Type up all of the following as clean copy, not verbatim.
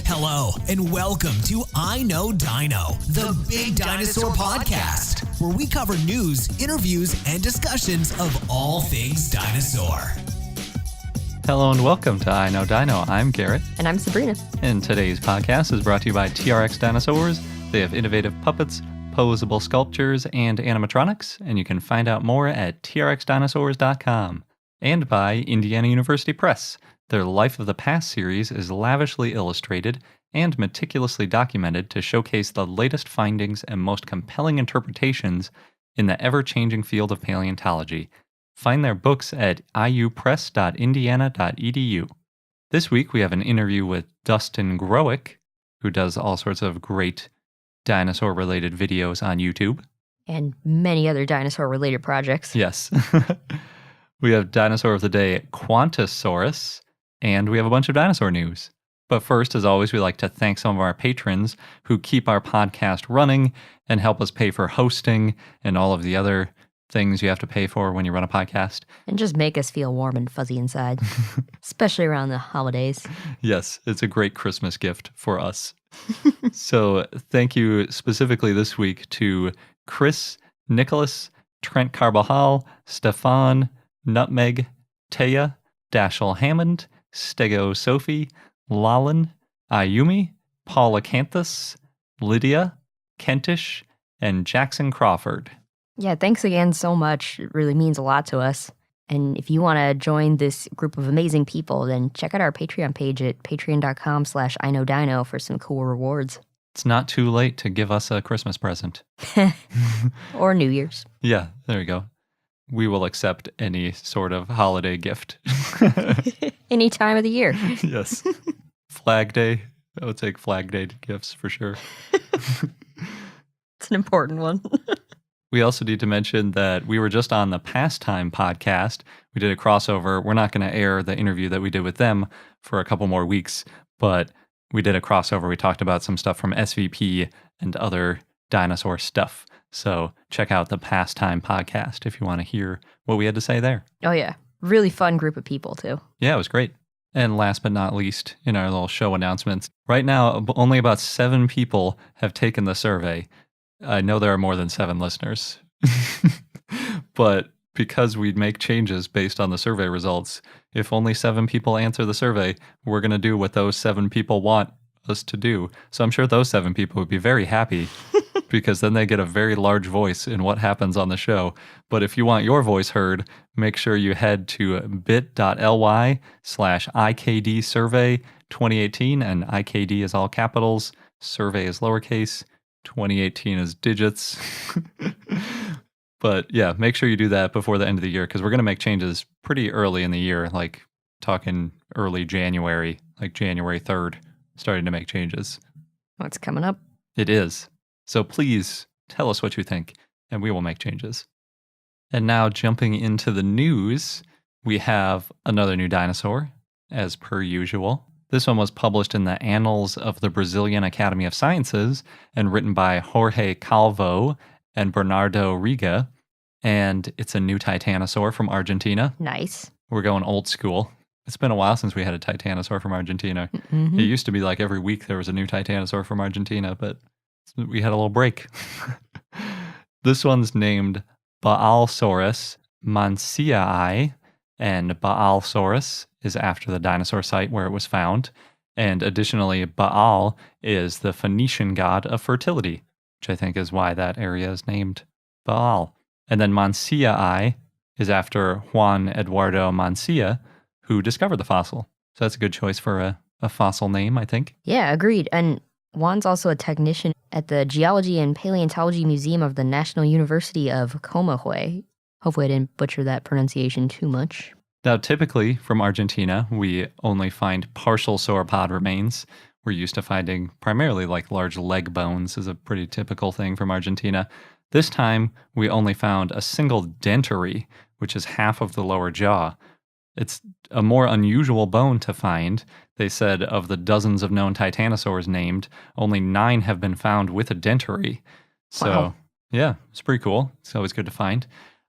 Hello, and welcome to I Know Dino, the Big Dinosaur Podcast, where we cover news, interviews, and discussions of all things dinosaur. Hello and welcome to I Know Dino. I'm Garrett. And I'm Sabrina. And today's podcast is brought to you by TRX Dinosaurs. They have innovative puppets, posable sculptures, and animatronics, and you can find out more at trxdinosaurs.com. And by Indiana University Press. Their Life of the Past series is lavishly illustrated and meticulously documented to showcase the latest findings and most compelling interpretations in the ever-changing field of paleontology. Find their books at iupress.indiana.edu. This week we have an interview with Dustin Growick, who does all sorts of great dinosaur-related videos on YouTube. And many other dinosaur-related projects. Yes. We have Dinosaur of the Day, Quantosaurus, and we have a bunch of dinosaur news. But first, as always, we like to thank some of our patrons who keep our podcast running and help us pay for hosting and all of the other things you have to pay for when you run a podcast. And just make us feel warm and fuzzy inside, especially around the holidays. Yes, it's a great Christmas gift for us. So thank you specifically this week to Chris, Nicholas, Trent Carbajal, Stefan, Nutmeg, Taya, Dashel Hammond, Stego Sophie, Lalin, Ayumi, Paul Acanthus, Lydia, Kentish, and Jackson Crawford. Yeah, thanks again so much. It really means a lot to us. And if you want to join this group of amazing people, then check out our Patreon page at patreon.com/iknowdino for some cool rewards. It's not too late to give us a Christmas present. Or New Year's. Yeah, there you go. We will accept any sort of holiday gift. Any time of the year. Yes. Flag Day. I would take Flag Day gifts for sure. It's an important one. We also need to mention that we were just on the Pastime podcast. We did a crossover. We're not going to air the interview that we did with them for a couple more weeks, but we did a crossover. We talked about some stuff from SVP and other dinosaur stuff. So check out the Pastime podcast if you want to hear what we had to say there. Oh, yeah. Really fun group of people, too. Yeah, it was great. And last but not least, in our little show announcements, right now, only about 7 people have taken the survey. I know there are more than 7 listeners. But because we make changes based on the survey results, if only 7 people answer the survey, we're going to do what those 7 people want us to do. So I'm sure those 7 people would be very happy because then they get a very large voice in what happens on the show. But if you want your voice heard, make sure you head to bit.ly/IKD survey 2018, and IKD is all capitals, survey is lowercase, 2018 is digits. But yeah, make sure you do that before the end of the year because we're going to make changes pretty early in the year, like talking early January, like January 3rd, starting to make changes. What's coming up? It is. So please tell us what you think, and we will make changes. And now jumping into the news, we have another new dinosaur, as per usual. This one was published in the Annals of the Brazilian Academy of Sciences and written by Jorge Calvo and Bernardo Riga. And it's a new titanosaur from Argentina. Nice. We're going old school. It's been a while since we had a titanosaur from Argentina. Mm-hmm. It used to be like every week there was a new titanosaur from Argentina, but we had a little break. This one's named Baalsaurus mansii, and Baalsaurus is after the dinosaur site where it was found. And additionally, Baal is the Phoenician god of fertility, which I think is why that area is named Baal. And then Mansii is after Juan Eduardo Mancia, who discovered the fossil. So that's a good choice for a fossil name, I think. Yeah, agreed. And Juan's also a technician at the Geology and Paleontology Museum of the National University of Comahue. Hopefully I didn't butcher that pronunciation too much. Now, typically from Argentina, we only find partial sauropod remains. We're used to finding primarily like large leg bones is a pretty typical thing from Argentina. This time, we only found a single dentary, which is half of the lower jaw. It's a more unusual bone to find. They said of the dozens of known titanosaurs named, only 9 have been found with a dentary. So, Wow. Yeah, it's pretty cool. It's always good to find.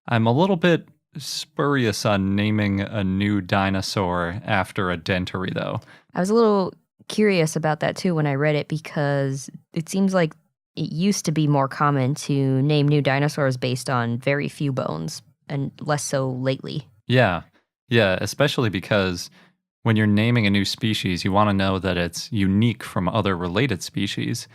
I'm a little bit spurious on naming a new dinosaur after a dentary, though. I was a little curious about that too when I read it, because it seems like it used to be more common to name new dinosaurs based on very few bones, and less so lately. Yeah. Yeah, especially because when you're naming a new species, you want to know that it's unique from other related species,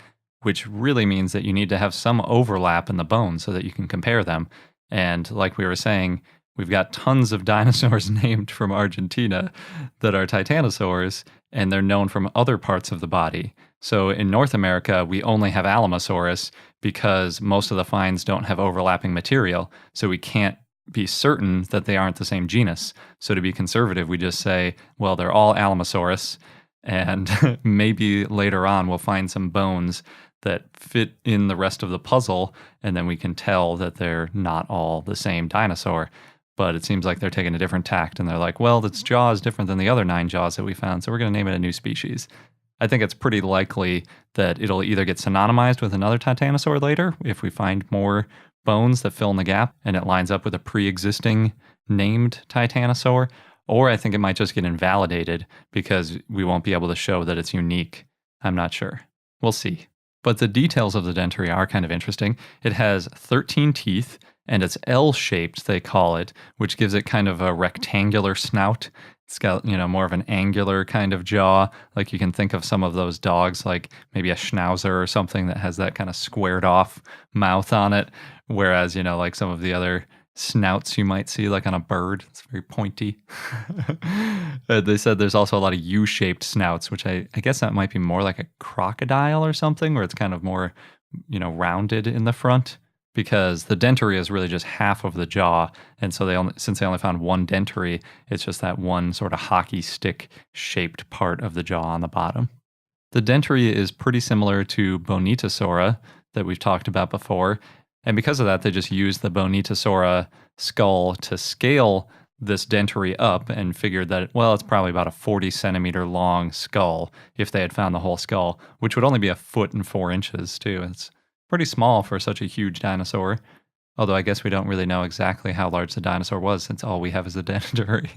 which really means that you need to have some overlap in the bones so that you can compare them. And like we were saying, we've got tons of dinosaurs named from Argentina that are titanosaurs, and they're known from other parts of the body. So in North America, we only have Alamosaurus because most of the finds don't have overlapping material. So we can't be certain that they aren't the same genus. So to be conservative, we just say, well, they're all Alamosaurus, and maybe later on we'll find some bones that fit in the rest of the puzzle, and then we can tell that they're not all the same dinosaur. But it seems like they're taking a different tact, and they're like, well, its jaw is different than the other 9 jaws that we found, so we're going to name it a new species. I think it's pretty likely that it'll either get synonymized with another titanosaur later if we find more bones that fill in the gap and it lines up with a pre-existing named titanosaur, or I think it might just get invalidated because we won't be able to show that it's unique. I'm not sure. We'll see. But the details of the dentary are kind of interesting. It has 13 teeth, and it's L-shaped, they call it, which gives it kind of a rectangular snout. It's got, more of an angular kind of jaw. Like you can think of some of those dogs, like maybe a Schnauzer or something that has that kind of squared off mouth on it. Whereas, like some of the other snouts you might see like on a bird, it's very pointy. They said there's also a lot of U-shaped snouts, which I guess that might be more like a crocodile or something, where it's kind of more, rounded in the front. Because the dentary is really just half of the jaw, and so since they only found one dentary, it's just that one sort of hockey stick shaped part of the jaw on the bottom. The dentary is pretty similar to Bonitosaura that we've talked about before, and because of that, they just used the Bonitosaura skull to scale this dentary up and figured that, it's probably about a 40 centimeter long skull if they had found the whole skull, which would only be 1.4 inches too. It's pretty small for such a huge dinosaur, although I guess we don't really know exactly how large the dinosaur was since all we have is the dentary.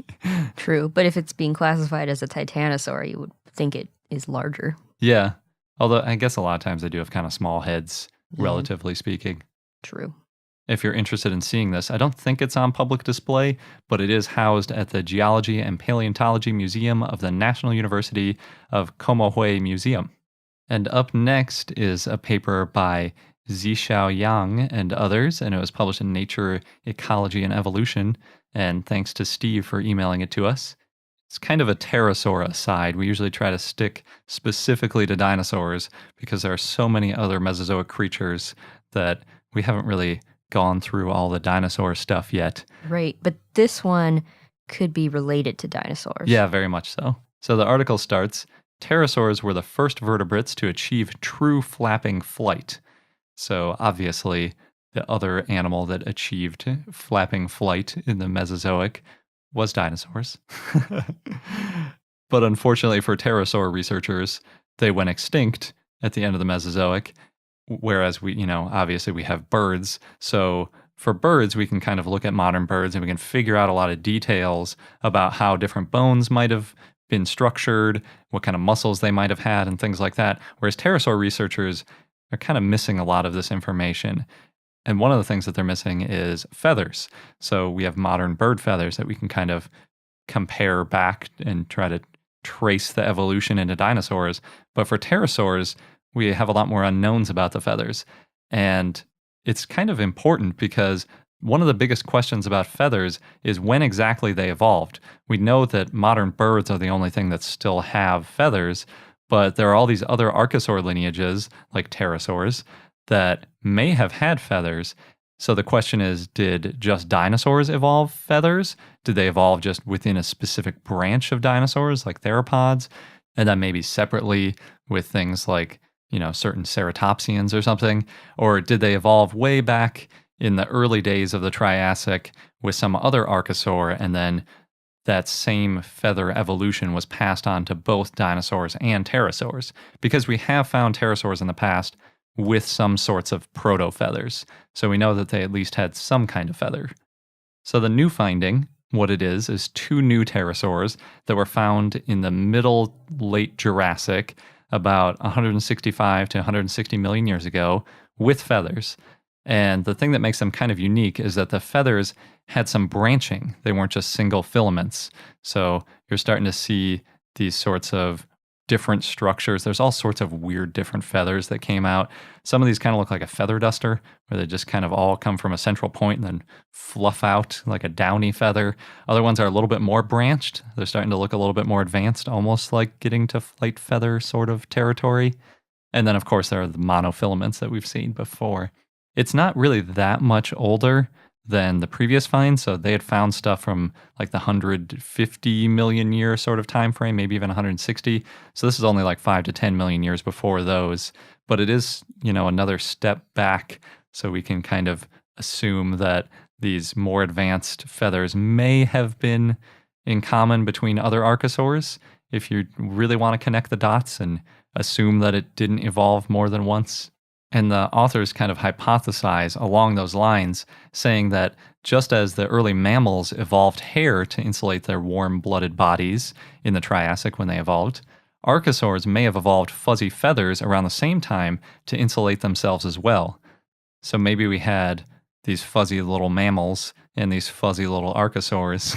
True, but if it's being classified as a titanosaur, you would think it is larger. Yeah, although I guess a lot of times they do have kind of small heads, relatively speaking. True. If you're interested in seeing this, I don't think it's on public display, but it is housed at the Geology and Paleontology Museum of the National University of Comohue Museum. And up next is a paper by Zixiao Yang and others, and it was published in Nature, Ecology, and Evolution. And thanks to Steve for emailing it to us. It's kind of a pterosaur aside. We usually try to stick specifically to dinosaurs because there are so many other Mesozoic creatures that we haven't really gone through all the dinosaur stuff yet. Right, but this one could be related to dinosaurs. Yeah, very much so. So the article starts, pterosaurs were the first vertebrates to achieve true flapping flight. So obviously, the other animal that achieved flapping flight in the Mesozoic was dinosaurs. But unfortunately for pterosaur researchers, they went extinct at the end of the Mesozoic, whereas obviously we have birds. So for birds, we can kind of look at modern birds and we can figure out a lot of details about how different bones might have been structured, what kind of muscles they might have had, and things like that. Whereas pterosaur researchers are kind of missing a lot of this information. And one of the things that they're missing is feathers. So we have modern bird feathers that we can kind of compare back and try to trace the evolution into dinosaurs. But for pterosaurs, we have a lot more unknowns about the feathers. And it's kind of important because one of the biggest questions about feathers is when exactly they evolved. We know that modern birds are the only thing that still have feathers, but there are all these other archosaur lineages, like pterosaurs, that may have had feathers. So the question is, did just dinosaurs evolve feathers? Did they evolve just within a specific branch of dinosaurs, like theropods? And then maybe separately with things like, certain ceratopsians or something? Or did they evolve way back in the early days of the Triassic with some other archosaur, and then that same feather evolution was passed on to both dinosaurs and pterosaurs? Because we have found pterosaurs in the past with some sorts of proto-feathers, so we know that they at least had some kind of feather. So the new finding what it is two new pterosaurs that were found in the middle late Jurassic about 165 to 160 million years ago with feathers. And the thing that makes them kind of unique is that the feathers had some branching. They weren't just single filaments. So you're starting to see these sorts of different structures. There's all sorts of weird different feathers that came out. Some of these kind of look like a feather duster, where they just kind of all come from a central point and then fluff out like a downy feather. Other ones are a little bit more branched. They're starting to look a little bit more advanced, almost like getting to flight feather sort of territory. And then, of course, there are the monofilaments that we've seen before. It's not really that much older than the previous finds. So they had found stuff from like the 150 million year sort of time frame, maybe even 160. So this is only like 5 to 10 million years before those. But it is, another step back. So we can kind of assume that these more advanced feathers may have been in common between other archosaurs, if you really want to connect the dots and assume that it didn't evolve more than once. And the authors kind of hypothesize along those lines, saying that just as the early mammals evolved hair to insulate their warm-blooded bodies in the Triassic when they evolved, archosaurs may have evolved fuzzy feathers around the same time to insulate themselves as well. So maybe we had these fuzzy little mammals and these fuzzy little archosaurs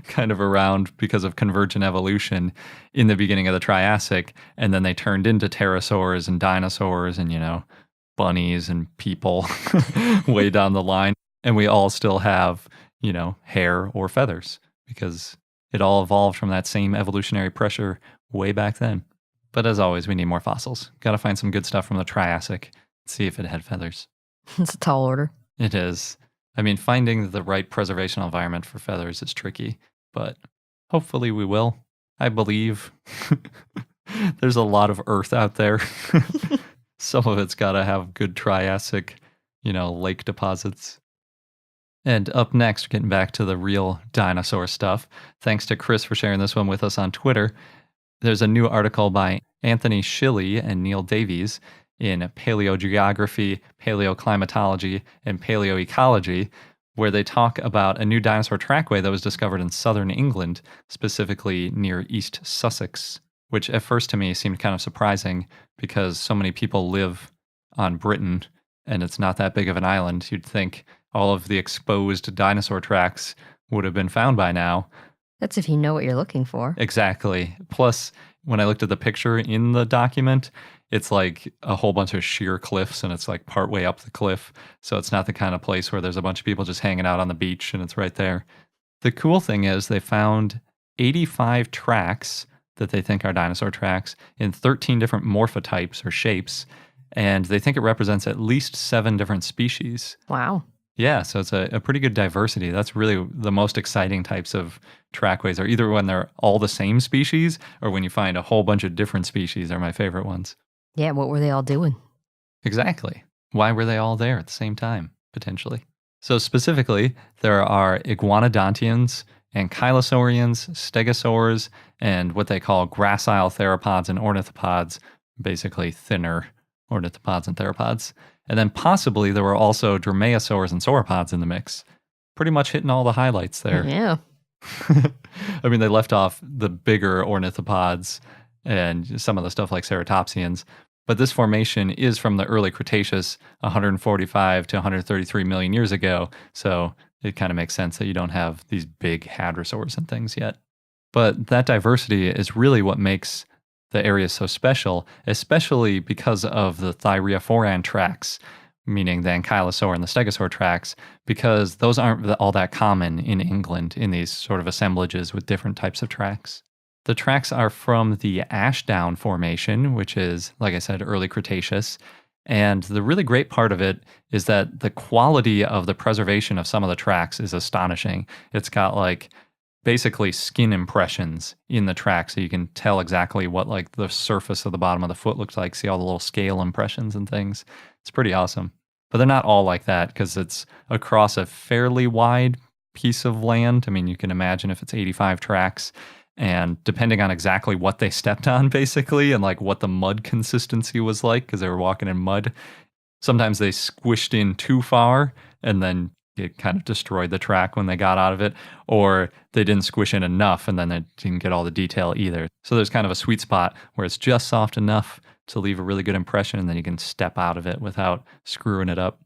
kind of around because of convergent evolution in the beginning of the Triassic, and then they turned into pterosaurs and dinosaurs and, bunnies and people way down the line. And we all still have, hair or feathers because it all evolved from that same evolutionary pressure way back then. But as always, we need more fossils. Got to find some good stuff from the Triassic, see if it had feathers. It's a tall order. It is. I mean, finding the right preservation environment for feathers is tricky, but hopefully we will. I believe there's a lot of Earth out there. Some of it's got to have good Triassic, lake deposits. And up next, getting back to the real dinosaur stuff, thanks to Chris for sharing this one with us on Twitter. There's a new article by Anthony Schilly and Neil Davies in Paleogeography, Paleoclimatology, and Paleoecology, where they talk about a new dinosaur trackway that was discovered in southern England, specifically near East Sussex, which at first to me seemed kind of surprising because so many people live on Britain and it's not that big of an island. You'd think all of the exposed dinosaur tracks would have been found by now. That's if you know what you're looking for. Exactly. Plus, when I looked at the picture in the document, it's like a whole bunch of sheer cliffs and it's like partway up the cliff. So it's not the kind of place where there's a bunch of people just hanging out on the beach and it's right there. The cool thing is they found 85 tracks that they think are dinosaur tracks in 13 different morphotypes or shapes. And they think it represents at least 7 different species. Wow. Yeah, so it's a pretty good diversity. That's really the most exciting types of trackways, are either when they're all the same species or when you find a whole bunch of different species are my favorite ones. Yeah, what were they all doing? Exactly. Why were they all there at the same time, potentially? So specifically, there are iguanodontians, ankylosaurians, stegosaurs, and what they call gracile theropods and ornithopods, basically thinner ornithopods and theropods. And then possibly there were also dromaeosaurs and sauropods in the mix. Pretty much hitting all the highlights there. Yeah. I mean, they left off the bigger ornithopods and some of the stuff like ceratopsians. But this formation is from the early Cretaceous, 145 to 133 million years ago. So it kind of makes sense that you don't have these big hadrosaurs and things yet. But that diversity is really what makes the area is so special, especially because of the Thyreophorans tracks, meaning the ankylosaur and the stegosaur tracks, because those aren't all that common in England in these sort of assemblages with different types of tracks. The tracks are from the Ashdown Formation, which is, like I said, early Cretaceous. And the really great part of it is that the quality of the preservation of some of the tracks is astonishing. It's got like basically skin impressions in the track, so you can tell exactly what like the surface of the bottom of the foot looks like, see all the little scale impressions and things. It's pretty awesome. But they're not all like that because it's across a fairly wide piece of land. I mean, you can imagine if it's 85 tracks, and depending on exactly what they stepped on basically and like what the mud consistency was like because they were walking in mud, sometimes they squished in too far and then it kind of destroyed the track when they got out of it, or they didn't squish in enough and then they didn't get all the detail either. So there's kind of a sweet spot where it's just soft enough to leave a really good impression, and then you can step out of it without screwing it up.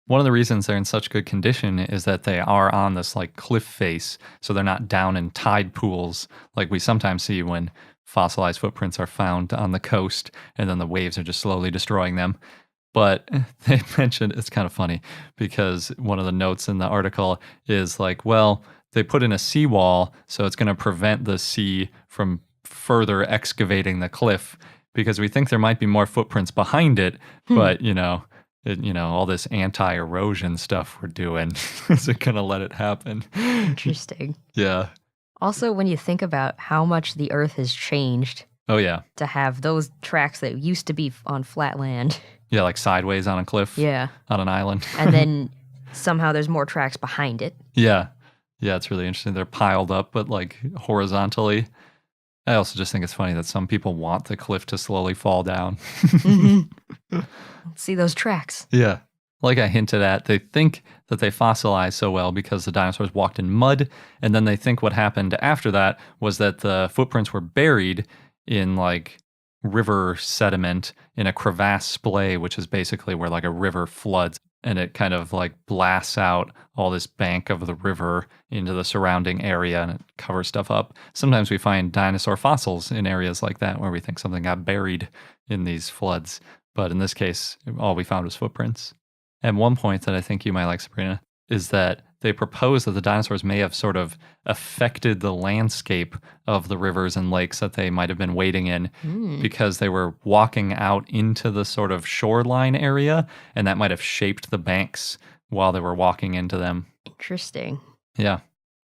One of the reasons they're in such good condition is that they are on this like cliff face, so they're not down in tide pools like we sometimes see when fossilized footprints are found on the coast and then the waves are just slowly destroying them. But they mentioned, it's kind of funny because one of the notes in the article is like, well, they put in a seawall, so it's going to prevent the sea from further excavating the cliff, because we think there might be more footprints behind it, but all this anti-erosion stuff we're doing isn't going to let it happen. Interesting. Yeah. Also, when you think about how much the Earth has changed Oh, yeah. to have those tracks that used to be on flat land. Yeah, like sideways on a cliff. Yeah. On an island. And then somehow there's more tracks behind it. Yeah. Yeah, it's really interesting. They're piled up, but like horizontally. I also just think it's funny that some people want the cliff to slowly fall down. See those tracks. Yeah. Like I hinted at, they think that they fossilized so well because the dinosaurs walked in mud, and then they think what happened after that was that the footprints were buried in like river sediment in a crevasse splay, which is basically where like a river floods and it kind of like blasts out all this bank of the river into the surrounding area and it covers stuff up. Sometimes we find dinosaur fossils in areas like that where we think something got buried in these floods. But in this case, all we found was footprints. And one point that I think you might like, Sabrina, is that they propose that the dinosaurs may have sort of affected the landscape of the rivers and lakes that they might have been wading in because they were walking out into the sort of shoreline area, and that might have shaped the banks while they were walking into them. Interesting. Yeah.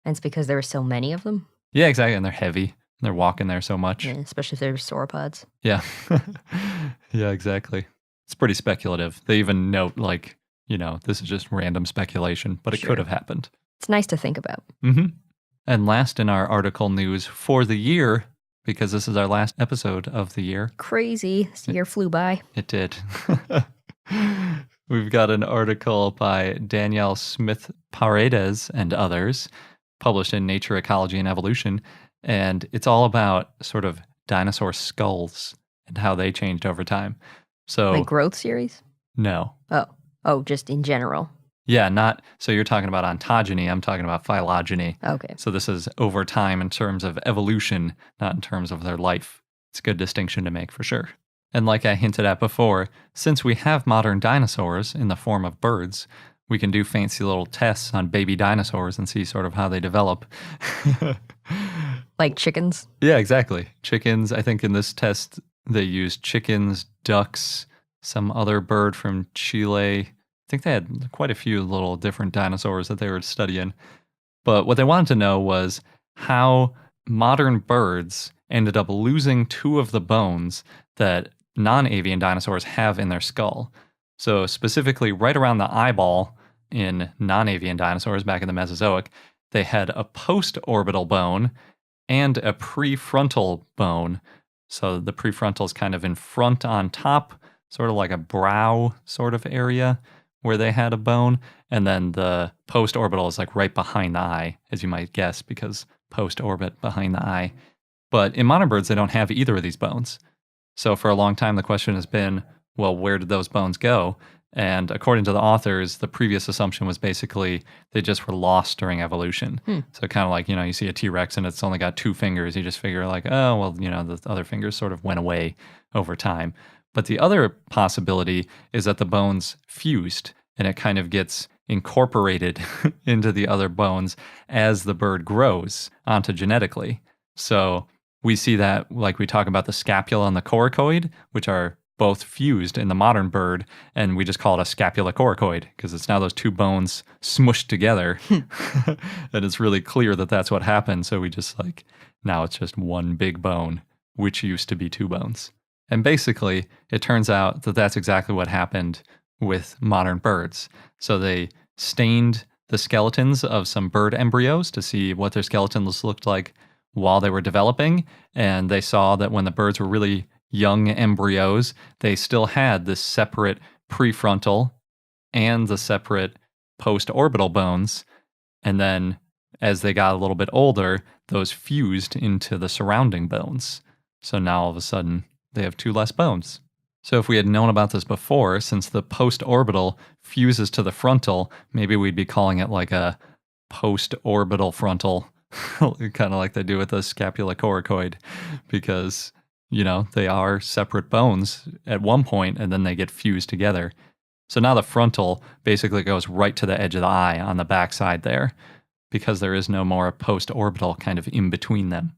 And it's because there were so many of them? Yeah, exactly. And they're heavy. They're walking there so much. Yeah, especially if they're sauropods. Yeah. Yeah, exactly. It's pretty speculative. They even note, like, this is just random speculation, but it could have happened. It's nice to think about. Mm-hmm. And last in our article news for the year, because this is our last episode of the year. Crazy. This year flew by. It did. We've got an article by Danielle Smith Paredes and others, published in Nature, Ecology, and Evolution. And it's all about sort of dinosaur skulls and how they changed over time. So, Like growth series? No. Oh, just in general. Yeah, not. So you're talking about ontogeny. I'm talking about phylogeny. Okay. So this is over time in terms of evolution, not in terms of their life. It's a good distinction to make for sure. And like I hinted at before, since we have modern dinosaurs in the form of birds, we can do fancy little tests on baby dinosaurs and see sort of how they develop. Like chickens? Yeah, exactly. Chickens, I think in this test, they used chickens, ducks, some other bird from Chile. I think they had quite a few little different dinosaurs that they were studying. But what they wanted to know was how modern birds ended up losing two of the bones that non-avian dinosaurs have in their skull. So specifically right around the eyeball in non-avian dinosaurs back in the Mesozoic, they had a post-orbital bone and a prefrontal bone. So the prefrontal is kind of in front on top, sort of like a brow sort of area where they had a bone. And then the post-orbital is like right behind the eye, as you might guess, because post-orbit behind the eye. But in modern birds, they don't have either of these bones. So for a long time, the question has been, well, where did those bones go? And according to the authors, the previous assumption was basically they just were lost during evolution. So kind of like, you see a T-Rex and it's only got two fingers. You just figure like, oh, well, the other fingers sort of went away over time. But the other possibility is that the bones fused and it kind of gets incorporated into the other bones as the bird grows ontogenetically. So we see that, like we talk about the scapula and the coracoid, which are both fused in the modern bird, and we just call it a scapula-coracoid because it's now those two bones smushed together. And it's really clear that that's what happened. So we just now it's just one big bone, which used to be two bones. And basically, it turns out that that's exactly what happened with modern birds. So they stained the skeletons of some bird embryos to see what their skeletons looked like while they were developing. And they saw that when the birds were really young embryos, they still had this separate prefrontal and the separate post-orbital bones. And then as they got a little bit older, those fused into the surrounding bones. So now all of a sudden they have 2 less bones. So if we had known about this before, since the post-orbital fuses to the frontal, maybe we'd be calling it like a post-orbital frontal, kind of like they do with the scapulocoracoid, because, they are separate bones at one point and then they get fused together. So now the frontal basically goes right to the edge of the eye on the backside there, because there is no more post-orbital kind of in between them.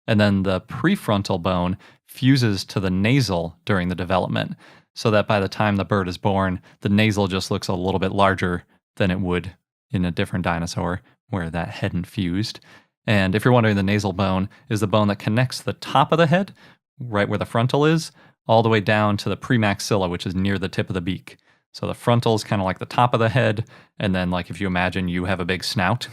And then the prefrontal bone fuses to the nasal during the development, so that by the time the bird is born, the nasal just looks a little bit larger than it would in a different dinosaur where that hadn't fused. And if you're wondering, the nasal bone is the bone that connects the top of the head, right where the frontal is, all the way down to the premaxilla, which is near the tip of the beak. So the frontal is kind of like the top of the head, and then like if you imagine you have a big snout,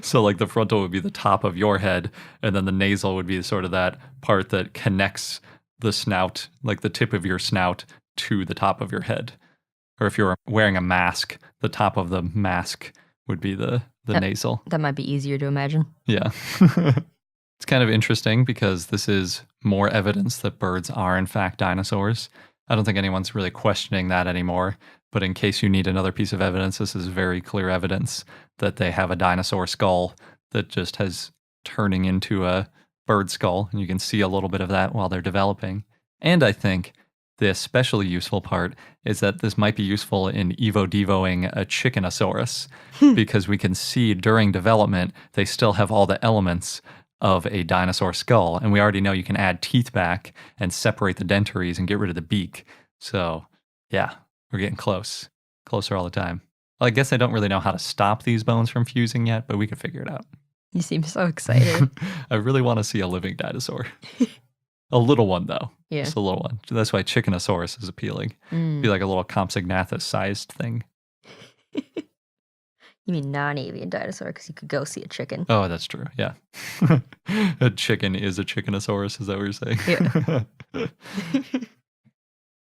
so like the frontal would be the top of your head, and then the nasal would be sort of that part that connects the snout, like the tip of your snout, to the top of your head. Or if you're wearing a mask, the top of the mask would be the nasal. That might be easier to imagine. Yeah. It's kind of interesting because this is more evidence that birds are in fact dinosaurs. I don't think anyone's really questioning that anymore, but in case you need another piece of evidence, this is very clear evidence that they have a dinosaur skull that just has turning into a bird skull, and you can see a little bit of that while they're developing. And I think the especially useful part is that this might be useful in evo-devoing a chickenosaurus, because we can see during development they still have all the elements of a dinosaur skull. And we already know you can add teeth back and separate the dentaries and get rid of the beak. So yeah, we're getting closer all the time. Well, I guess I don't really know how to stop these bones from fusing yet, but we could figure it out. You seem so excited. I really want to see a living dinosaur. A little one, though. Yeah. Just a little one. That's why Chickenosaurus is appealing. Be like a little Compsognathus-sized thing. You mean non-avian dinosaur, because you could go see a chicken. Oh, that's true. Yeah. A chicken is a Chickenosaurus. Is that what you're saying? Yeah.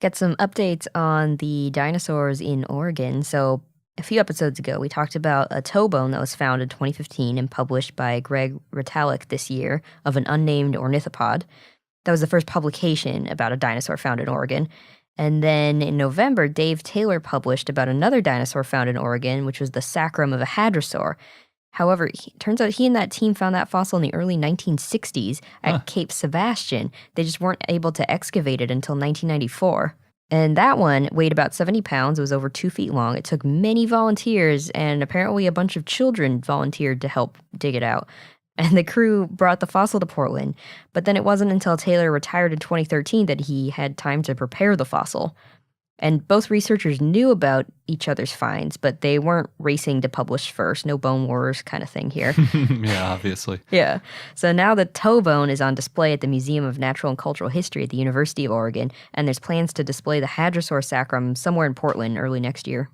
Get some updates on the dinosaurs in Oregon. So a few episodes ago, we talked about a toe bone that was found in 2015 and published by Greg Retallack this year of an unnamed ornithopod. That was the first publication about a dinosaur found in Oregon. And then in November, Dave Taylor published about another dinosaur found in Oregon, which was the sacrum of a hadrosaur. However, turns out he and that team found that fossil in the early 1960s at Cape Sebastian. They just weren't able to excavate it until 1994. And that one weighed about 70 pounds. It was over 2 feet long. It took many volunteers, and apparently a bunch of children volunteered to help dig it out. And the crew brought the fossil to Portland, but then it wasn't until Taylor retired in 2013 that he had time to prepare the fossil. And both researchers knew about each other's finds, but they weren't racing to publish first. No bone wars kind of thing here. Yeah, obviously. Yeah. So now the toe bone is on display at the Museum of Natural and Cultural History at the University of Oregon, and there's plans to display the hadrosaur sacrum somewhere in Portland early next year.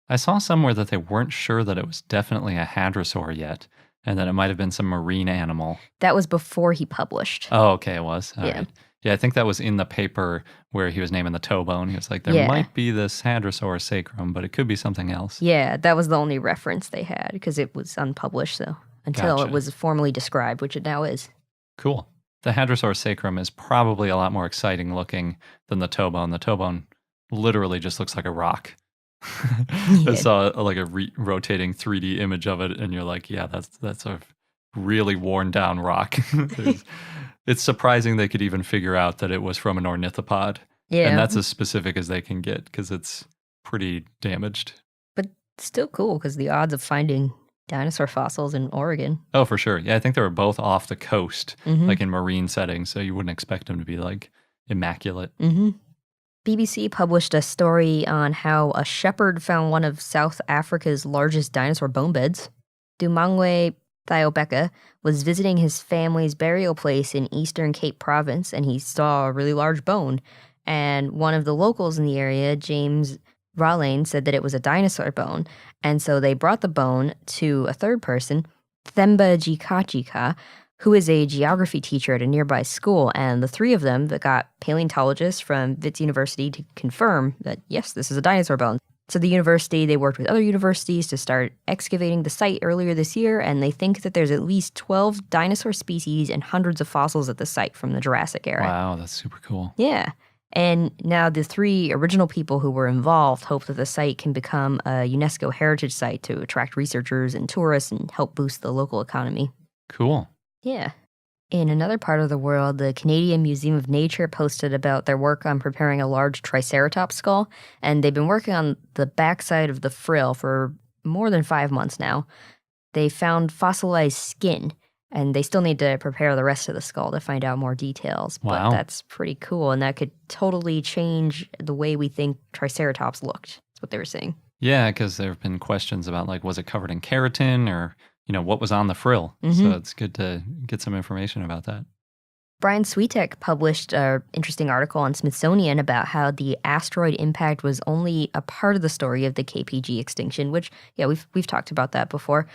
I saw somewhere that they weren't sure that it was definitely a hadrosaur yet, and that it might have been some marine animal. That was before he published. Oh, okay, it was? All Yeah. right. Yeah, I think that was in the paper where he was naming the toe bone. He was like, there might be this hadrosaurus sacrum, but it could be something else. Yeah, that was the only reference they had because it was unpublished, so until Gotcha. it was formally described, which it now is. Cool. The hadrosaurus sacrum is probably a lot more exciting looking than the toe bone. The toe bone literally just looks like a rock. I saw like a rotating 3D image of it, and you're like, yeah, that's a really worn down rock. It's surprising they could even figure out that it was from an ornithopod. Yeah. And that's as specific as they can get because it's pretty damaged. But still cool because the odds of finding dinosaur fossils in Oregon. Oh, for sure. Yeah, I think they were both off the coast, Mhm. like in marine settings, so you wouldn't expect them to be like immaculate. Mm-hmm. BBC published a story on how a shepherd found one of South Africa's largest dinosaur bone beds. Dumangwe Thiobeka was visiting his family's burial place in Eastern Cape Province, and he saw a really large bone. And one of the locals in the area, James Ralane, said that it was a dinosaur bone. And so they brought the bone to a third person, Themba Jikachika, who is a geography teacher at a nearby school. And the three of them that got paleontologists from Wits University to confirm that, yes, this is a dinosaur bone. So the university, they worked with other universities to start excavating the site earlier this year, and they think that there's at least 12 dinosaur species and hundreds of fossils at the site from the Jurassic era. Wow, that's super cool. Yeah. And now the 3 original people who were involved hope that the site can become a UNESCO heritage site to attract researchers and tourists and help boost the local economy. Cool. Yeah. In another part of the world, the Canadian Museum of Nature posted about their work on preparing a large Triceratops skull, and they've been working on the backside of the frill for more than 5 months now. They found fossilized skin, and they still need to prepare the rest of the skull to find out more details. Wow. But that's pretty cool, and that could totally change the way we think Triceratops looked. That's what they were saying. Yeah, because there have been questions about, like, was it covered in keratin or, what was on the frill? Mhm. So it's good to get some information about that. Brian Switek published an interesting article on Smithsonian about how the asteroid impact was only a part of the story of the KPG extinction, which, yeah, we've talked about that before.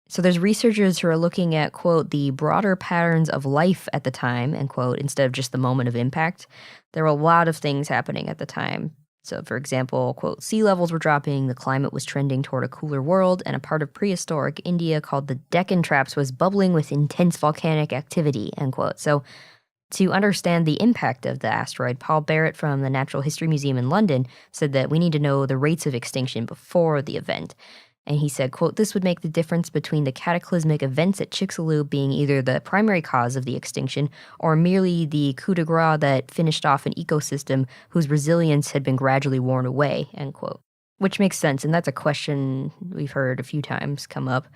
So there's researchers who are looking at, quote, the broader patterns of life at the time, end quote, instead of just the moment of impact. There were a lot of things happening at the time. So, for example, quote, sea levels were dropping, the climate was trending toward a cooler world, and a part of prehistoric India called the Deccan Traps was bubbling with intense volcanic activity, end quote. So, to understand the impact of the asteroid, Paul Barrett from the Natural History Museum in London said that we need to know the rates of extinction before the event. And he said, quote, this would make the difference between the cataclysmic events at Chicxulub being either the primary cause of the extinction or merely the coup de grace that finished off an ecosystem whose resilience had been gradually worn away, end quote. Which makes sense, and that's a question we've heard a few times come up.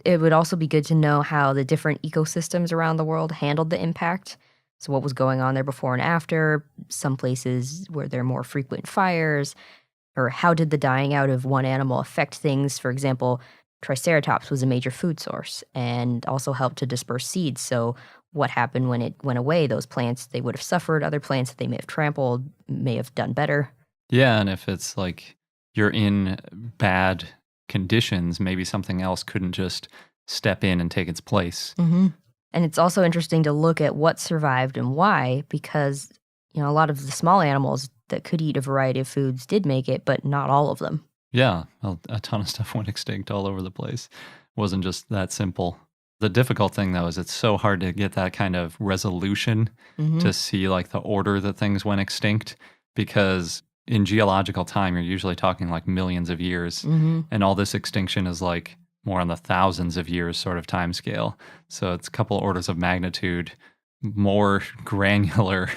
It would also be good to know how the different ecosystems around the world handled the impact. So what was going on there before and after, some places where there are more frequent fires, or how did the dying out of one animal affect things? For example, Triceratops was a major food source and also helped to disperse seeds. So what happened when it went away? Those plants, they would have suffered. Other plants that they may have trampled may have done better. Yeah, and if it's like you're in bad conditions, maybe something else couldn't just step in and take its place. Mm-hmm. And it's also interesting to look at what survived and why, because, a lot of the small animals that could eat a variety of foods did make it, but not all of them. Yeah, a ton of stuff went extinct all over the place. It wasn't just that simple. The difficult thing, though, is it's so hard to get that kind of resolution to see, like, the order that things went extinct, because in geological time, you're usually talking like millions of years, and all this extinction is like more on the thousands of years sort of time scale. So it's a couple orders of magnitude more granular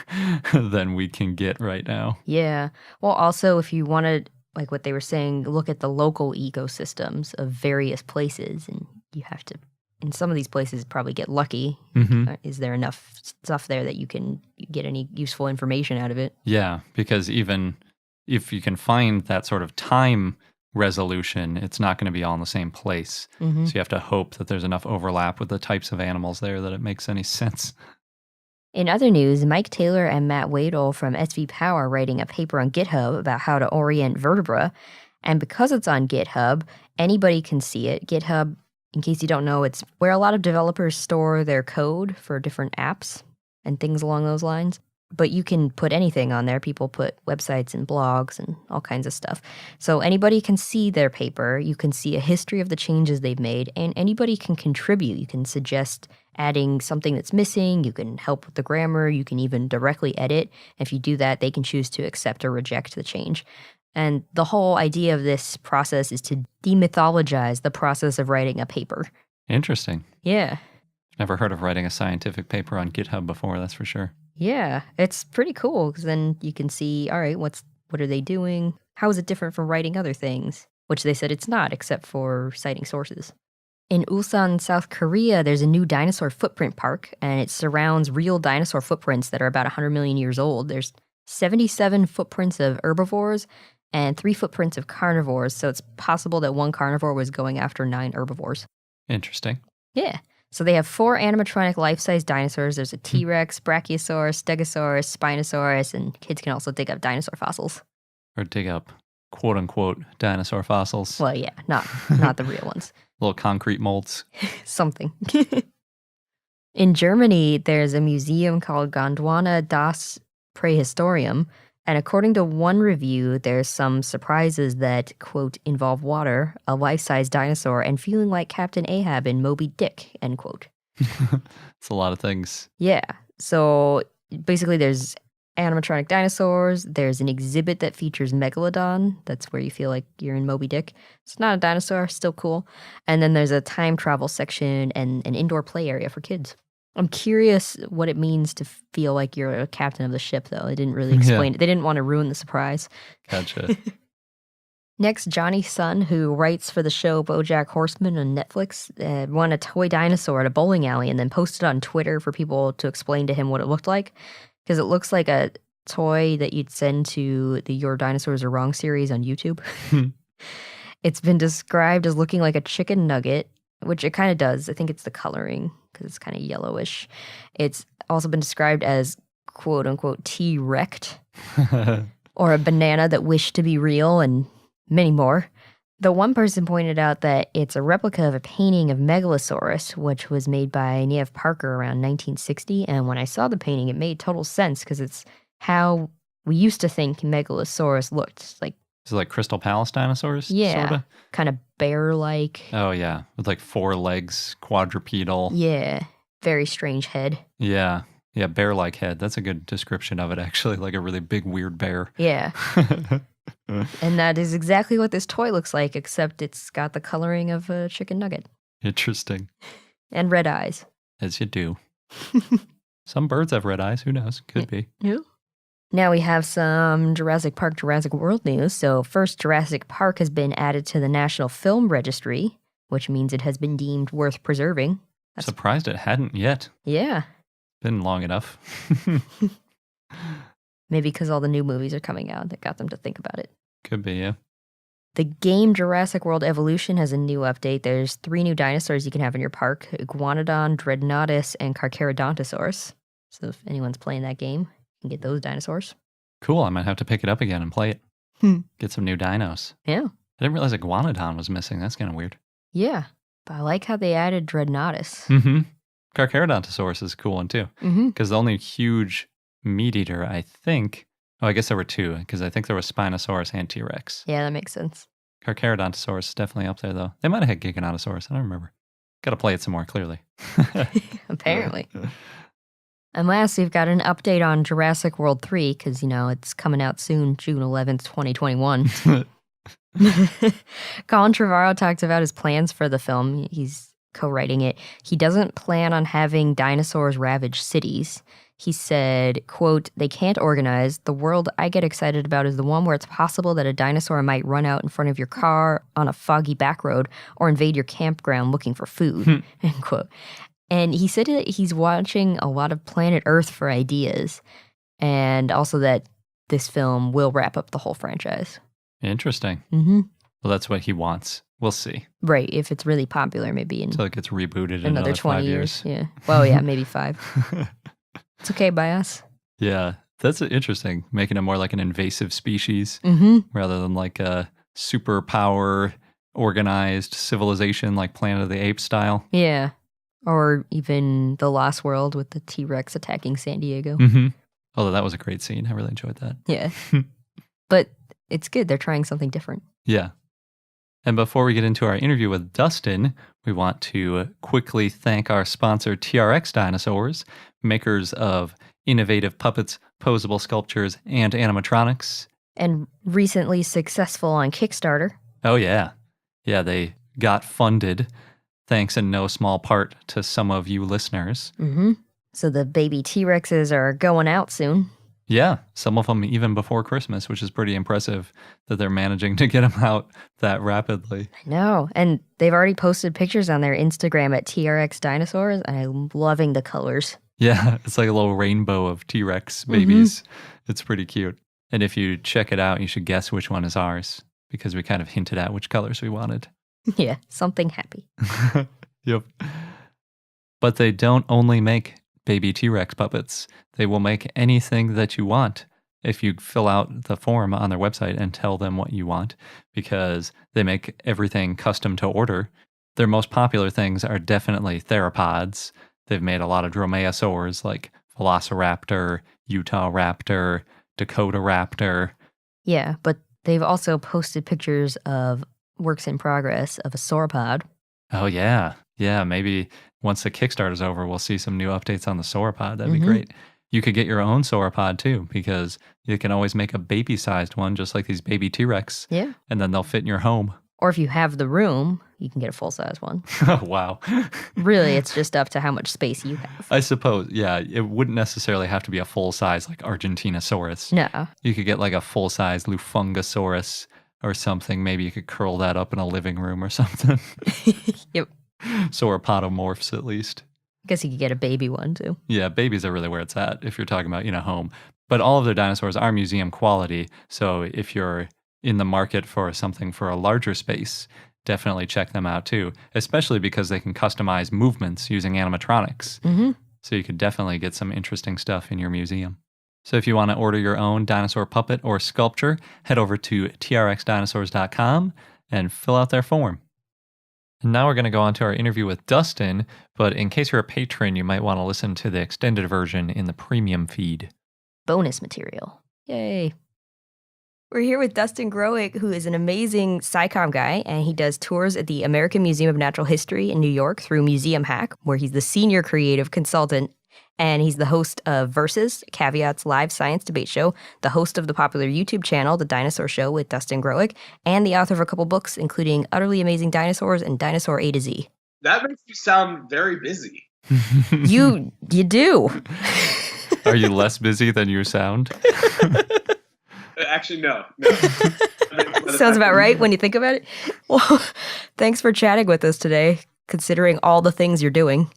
than we can get right now. Yeah. Well, also, if you wanted, like what they were saying, look at the local ecosystems of various places, and you have to, in some of these places, probably get lucky. Is there enough stuff there that you can get any useful information out of it? Yeah, because even if you can find that sort of time resolution, it's not going to be all in the same place. So you have to hope that there's enough overlap with the types of animals there that it makes any sense. In other news, Mike Taylor and Matt Wadle from SV Power are writing a paper on GitHub about how to orient vertebra. And because it's on GitHub, anybody can see it. GitHub, in case you don't know, it's where a lot of developers store their code for different apps and things along those lines. But you can put anything on there. People put websites and blogs and all kinds of stuff. So anybody can see their paper. You can see a history of the changes they've made, and anybody can contribute. You can suggest adding something that's missing. You can help with the grammar. You can even directly edit. If you do that, they can choose to accept or reject the change. And the whole idea of this process is to demythologize the process of writing a paper. Interesting. Yeah. Never heard of writing a scientific paper on GitHub before, that's for sure. Yeah, it's pretty cool because then you can see, all right, what are they doing? How is it different from writing other things? Which they said it's not, except for citing sources. In Ulsan, South Korea, there's a new dinosaur footprint park, and it surrounds real dinosaur footprints that are about 100 million years old. There's 77 footprints of herbivores and 3 footprints of carnivores, so it's possible that one carnivore was going after 9 herbivores. Interesting. Yeah. So they have 4 animatronic life-size dinosaurs. There's a T-Rex, Brachiosaurus, Stegosaurus, Spinosaurus, and kids can also dig up dinosaur fossils. Or dig up quote-unquote dinosaur fossils. Well, yeah, not the real ones. Little concrete molds. Something. In Germany, there's a museum called Gondwana das Prähistorium, And according to one review, there's some surprises that, quote, involve water, a life-size dinosaur, and feeling like Captain Ahab in Moby Dick, end quote. It's a lot of things. Yeah. So basically there's animatronic dinosaurs. There's an exhibit that features Megalodon. That's where you feel like you're in Moby Dick. It's not a dinosaur, still cool. And then there's a time travel section and an indoor play area for kids. I'm curious what it means to feel like you're a captain of the ship, though. They didn't really explain it. They didn't want to ruin the surprise. Gotcha. Next, Johnny Sun, who writes for the show BoJack Horseman on Netflix, won a toy dinosaur at a bowling alley and then posted on Twitter for people to explain to him what it looked like. Because it looks like a toy that you'd send to the Your Dinosaurs Are Wrong series on YouTube. It's been described as looking like a chicken nugget, which it kind of does. I think it's the coloring because it's kind of yellowish. It's also been described as quote unquote T-Rect or a banana that wished to be real and many more. The one person pointed out that it's a replica of a painting of Megalosaurus, which was made by Niev Parker around 1960. And when I saw the painting, it made total sense because it's how we used to think Megalosaurus looked. Like, is it like Crystal Palace dinosaurs? Yeah, sorta? kind of bear-like. Oh, yeah. With like 4 legs, quadrupedal. Yeah, very strange head. Yeah. Yeah, bear-like head. That's a good description of it, actually. Like a really big, weird bear. Yeah. And that is exactly what this toy looks like, except it's got the coloring of a chicken nugget. Interesting. And red eyes. As you do. Some birds have red eyes. Who knows? Could be. Yeah. Now we have some Jurassic Park, Jurassic World news. So first, Jurassic Park has been added to the National Film Registry, which means it has been deemed worth preserving. Surprised it hadn't yet. Yeah. Been long enough. Maybe because all the new movies are coming out that got them to think about it. Could be, yeah. The game Jurassic World Evolution has a new update. There's 3 new dinosaurs you can have in your park: Iguanodon, Dreadnoughtus, and Carcharodontosaurus. So if anyone's playing that game, you can get those dinosaurs. Cool. I might have to pick it up again and play it. Get some new dinos. Yeah. I didn't realize Iguanodon was missing. That's kind of weird. Yeah. But I like how they added Dreadnoughtus. Mm-hmm. Carcharodontosaurus is a cool one, too. Mm-hmm. Because the only huge meat eater, I think... Oh, I guess there were 2, because I think there was Spinosaurus and T-Rex. Yeah, that makes sense. Carcharodontosaurus is definitely up there, though. They might have had Giganotosaurus. I don't remember. Got to play it some more, clearly. Apparently. And last, we've got an update on Jurassic World 3, because, it's coming out soon, June 11th, 2021. Colin Trevorrow talked about his plans for the film. He's co-writing it. He doesn't plan on having dinosaurs ravage cities. He said, quote, "They can't organize. The world I get excited about is the one where it's possible that a dinosaur might run out in front of your car on a foggy back road or invade your campground looking for food," end quote. And he said that he's watching a lot of Planet Earth for ideas, and also that this film will wrap up the whole franchise. Interesting. Mm-hmm. Well, that's what he wants. We'll see. Right, if it's really popular, maybe in So it gets rebooted in another 20 5 years. Yeah. Well, yeah, maybe 5. It's okay by us. Yeah, that's interesting. Making it more like an invasive species rather than like a superpower organized civilization like Planet of the Apes style. Yeah. Or even The Lost World with the T-Rex attacking San Diego. Although that was a great scene. I really enjoyed that. Yeah. But it's good. They're trying something different. Yeah. And before we get into our interview with Dustin, we want to quickly thank our sponsor, TRX Dinosaurs, makers of innovative puppets, posable sculptures, and animatronics. And recently successful on Kickstarter. Oh, yeah. Yeah, they got funded, thanks in no small part to some of you listeners. So the baby T-Rexes are going out soon. Yeah, some of them even before Christmas, which is pretty impressive that they're managing to get them out that rapidly. I know. And they've already posted pictures on their Instagram at TRX Dinosaurs, and I'm loving the colors. Yeah, it's like a little rainbow of T-Rex babies. It's pretty cute. And if you check it out, you should guess which one is ours, because we kind of hinted at which colors we wanted. Yeah, something happy. Yep. But they don't only make baby T-Rex puppets. They will make anything that you want if you fill out the form on their website and tell them what you want, because they make everything custom to order. Their most popular things are definitely theropods. They've made a lot of dromaeosaurs like Velociraptor, Utah Raptor, Dakota raptor. Yeah, but they've also posted pictures of works in progress of a sauropod. Oh, yeah. Yeah, maybe once the Kickstarter's over, we'll see some new updates on the sauropod. That'd be great. You could get your own sauropod too, because you can always make a baby-sized one, just like these baby T-Rex. Yeah. And then they'll fit in your home. Or if you have the room, you can get a full-size one. Oh, wow. Really, it's just up to how much space you have. I suppose, yeah, it wouldn't necessarily have to be a full-size like Argentinosaurus. No. You could get like a full-size Lufungosaurus or something. Maybe you could curl that up in a living room or something. Yep. Sauropodomorphs, at least. I guess you could get a baby one too. Yeah, babies are really where it's at if you're talking about, home. But all of their dinosaurs are museum quality. So if you're in the market for something for a larger space, definitely check them out too, especially because they can customize movements using animatronics. So you could definitely get some interesting stuff in your museum. So if you want to order your own dinosaur puppet or sculpture, head over to trxdinosaurs.com and fill out their form. And now we're going to go on to our interview with Dustin, but in case you're a patron, you might want to listen to the extended version in the premium feed. Bonus material. Yay. We're here with Dustin Growick, who is an amazing SciComm guy, and he does tours at the American Museum of Natural History in New York through Museum Hack, where he's the senior creative consultant, and he's the host of Versus, Caveat's live science debate show, the host of the popular YouTube channel, The Dinosaur Show with Dustin Growick, and the author of a couple books, including Utterly Amazing Dinosaurs and Dinosaur A to Z. That makes you sound very busy. You do. Are you less busy than you sound? Actually, no. Sounds about right when you think about it. Well, thanks for chatting with us today, considering all the things you're doing.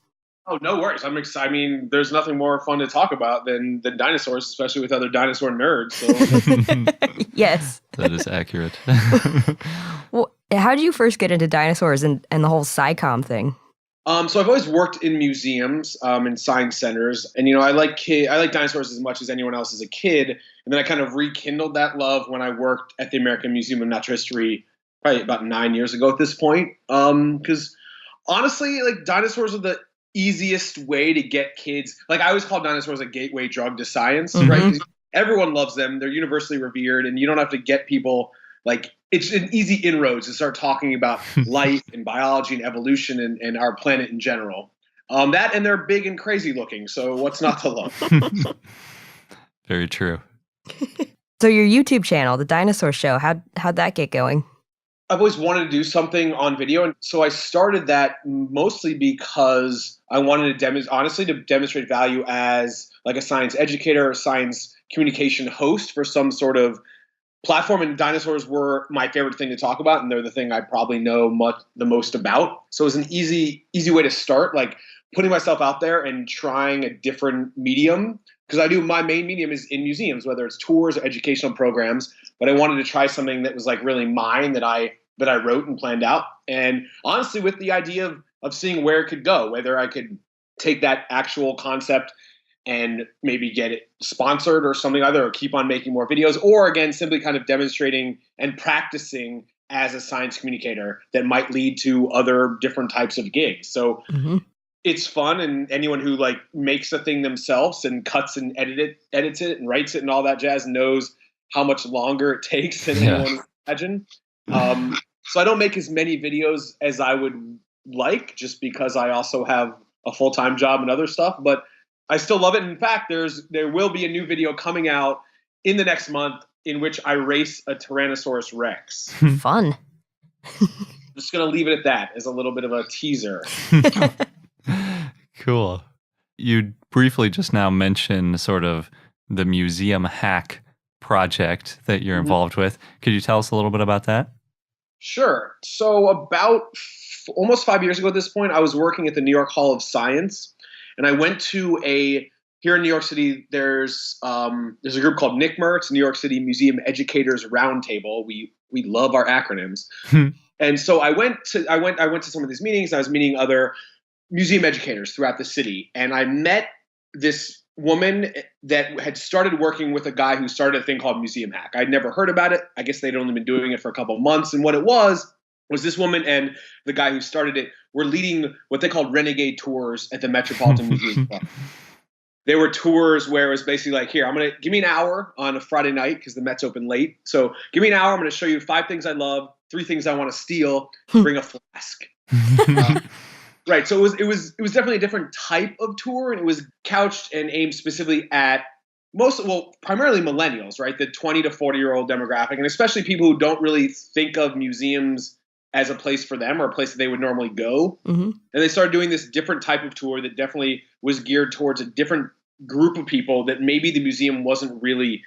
Oh, no worries. I'm excited. I mean, there's nothing more fun to talk about than dinosaurs, especially with other dinosaur nerds. So. Yes. That is accurate. Well, how did you first get into dinosaurs and the whole SciComm thing? So I've always worked in museums, and science centers, and I like dinosaurs as much as anyone else as a kid. And then I kind of rekindled that love when I worked at the American Museum of Natural History, probably about 9 years ago at this point. Because honestly, like dinosaurs are the easiest way to get kids. Like I always call dinosaurs a gateway drug to science, right? 'Cause everyone loves them; they're universally revered, and you don't have to get people. Like it's an easy inroads to start talking about life and biology and evolution and our planet in general. That and they're big and crazy looking. So what's not to love? Very true. So your YouTube channel, The Dinosaur Show, how'd that get going? I've always wanted to do something on video, and so I started that mostly because I wanted to demonstrate value as like a science educator or science communication host for some sort of platform. And dinosaurs were my favorite thing to talk about, and they're the thing I probably know the most about. So it was an easy way to start, like putting myself out there and trying a different medium. Because I do my main medium is in museums, whether it's tours or educational programs. But I wanted to try something that was like really mine that I wrote and planned out. And honestly, with the idea of seeing where it could go, whether I could take that actual concept and maybe get it sponsored or something either, or keep on making more videos, or again, simply kind of demonstrating and practicing as a science communicator that might lead to other different types of gigs. So it's fun, and anyone who like makes a thing themselves and cuts and edits it and writes it and all that jazz knows how much longer it takes than anyone would imagine. So I don't make as many videos as I would like, just because I also have a full-time job and other stuff, but I still love it. In fact, there will be a new video coming out in the next month in which I race a Tyrannosaurus Rex. Fun. I'm just going to leave it at that as a little bit of a teaser. Cool. You briefly just now mentioned sort of the Museum Hack project that you're involved with. Could you tell us a little bit about that? Sure. So about almost 5 years ago at this point, I was working at the New York Hall of Science, and I went to here in New York City, there's a group called NYCMR. It's New York City Museum Educators Roundtable. We love our acronyms. And so I went to some of these meetings. I was meeting other museum educators throughout the city, and I met this woman that had started working with a guy who started a thing called Museum Hack. I'd never heard about it. I guess they'd only been doing it for a couple of months. And what it was this woman and the guy who started it were leading what they called renegade tours at the Metropolitan Museum Club. There were tours where it was basically like, here, give me an hour on a Friday night because the Mets open late. So give me an hour. I'm going to show you 5 things I love, 3 things I want to steal, bring a flask. Right. So it was definitely a different type of tour, and it was couched and aimed specifically at primarily millennials, right? The 20 to 40-year-old demographic, and especially people who don't really think of museums as a place for them or a place that they would normally go. Mm-hmm. And they started doing this different type of tour that definitely was geared towards a different group of people that maybe the museum wasn't really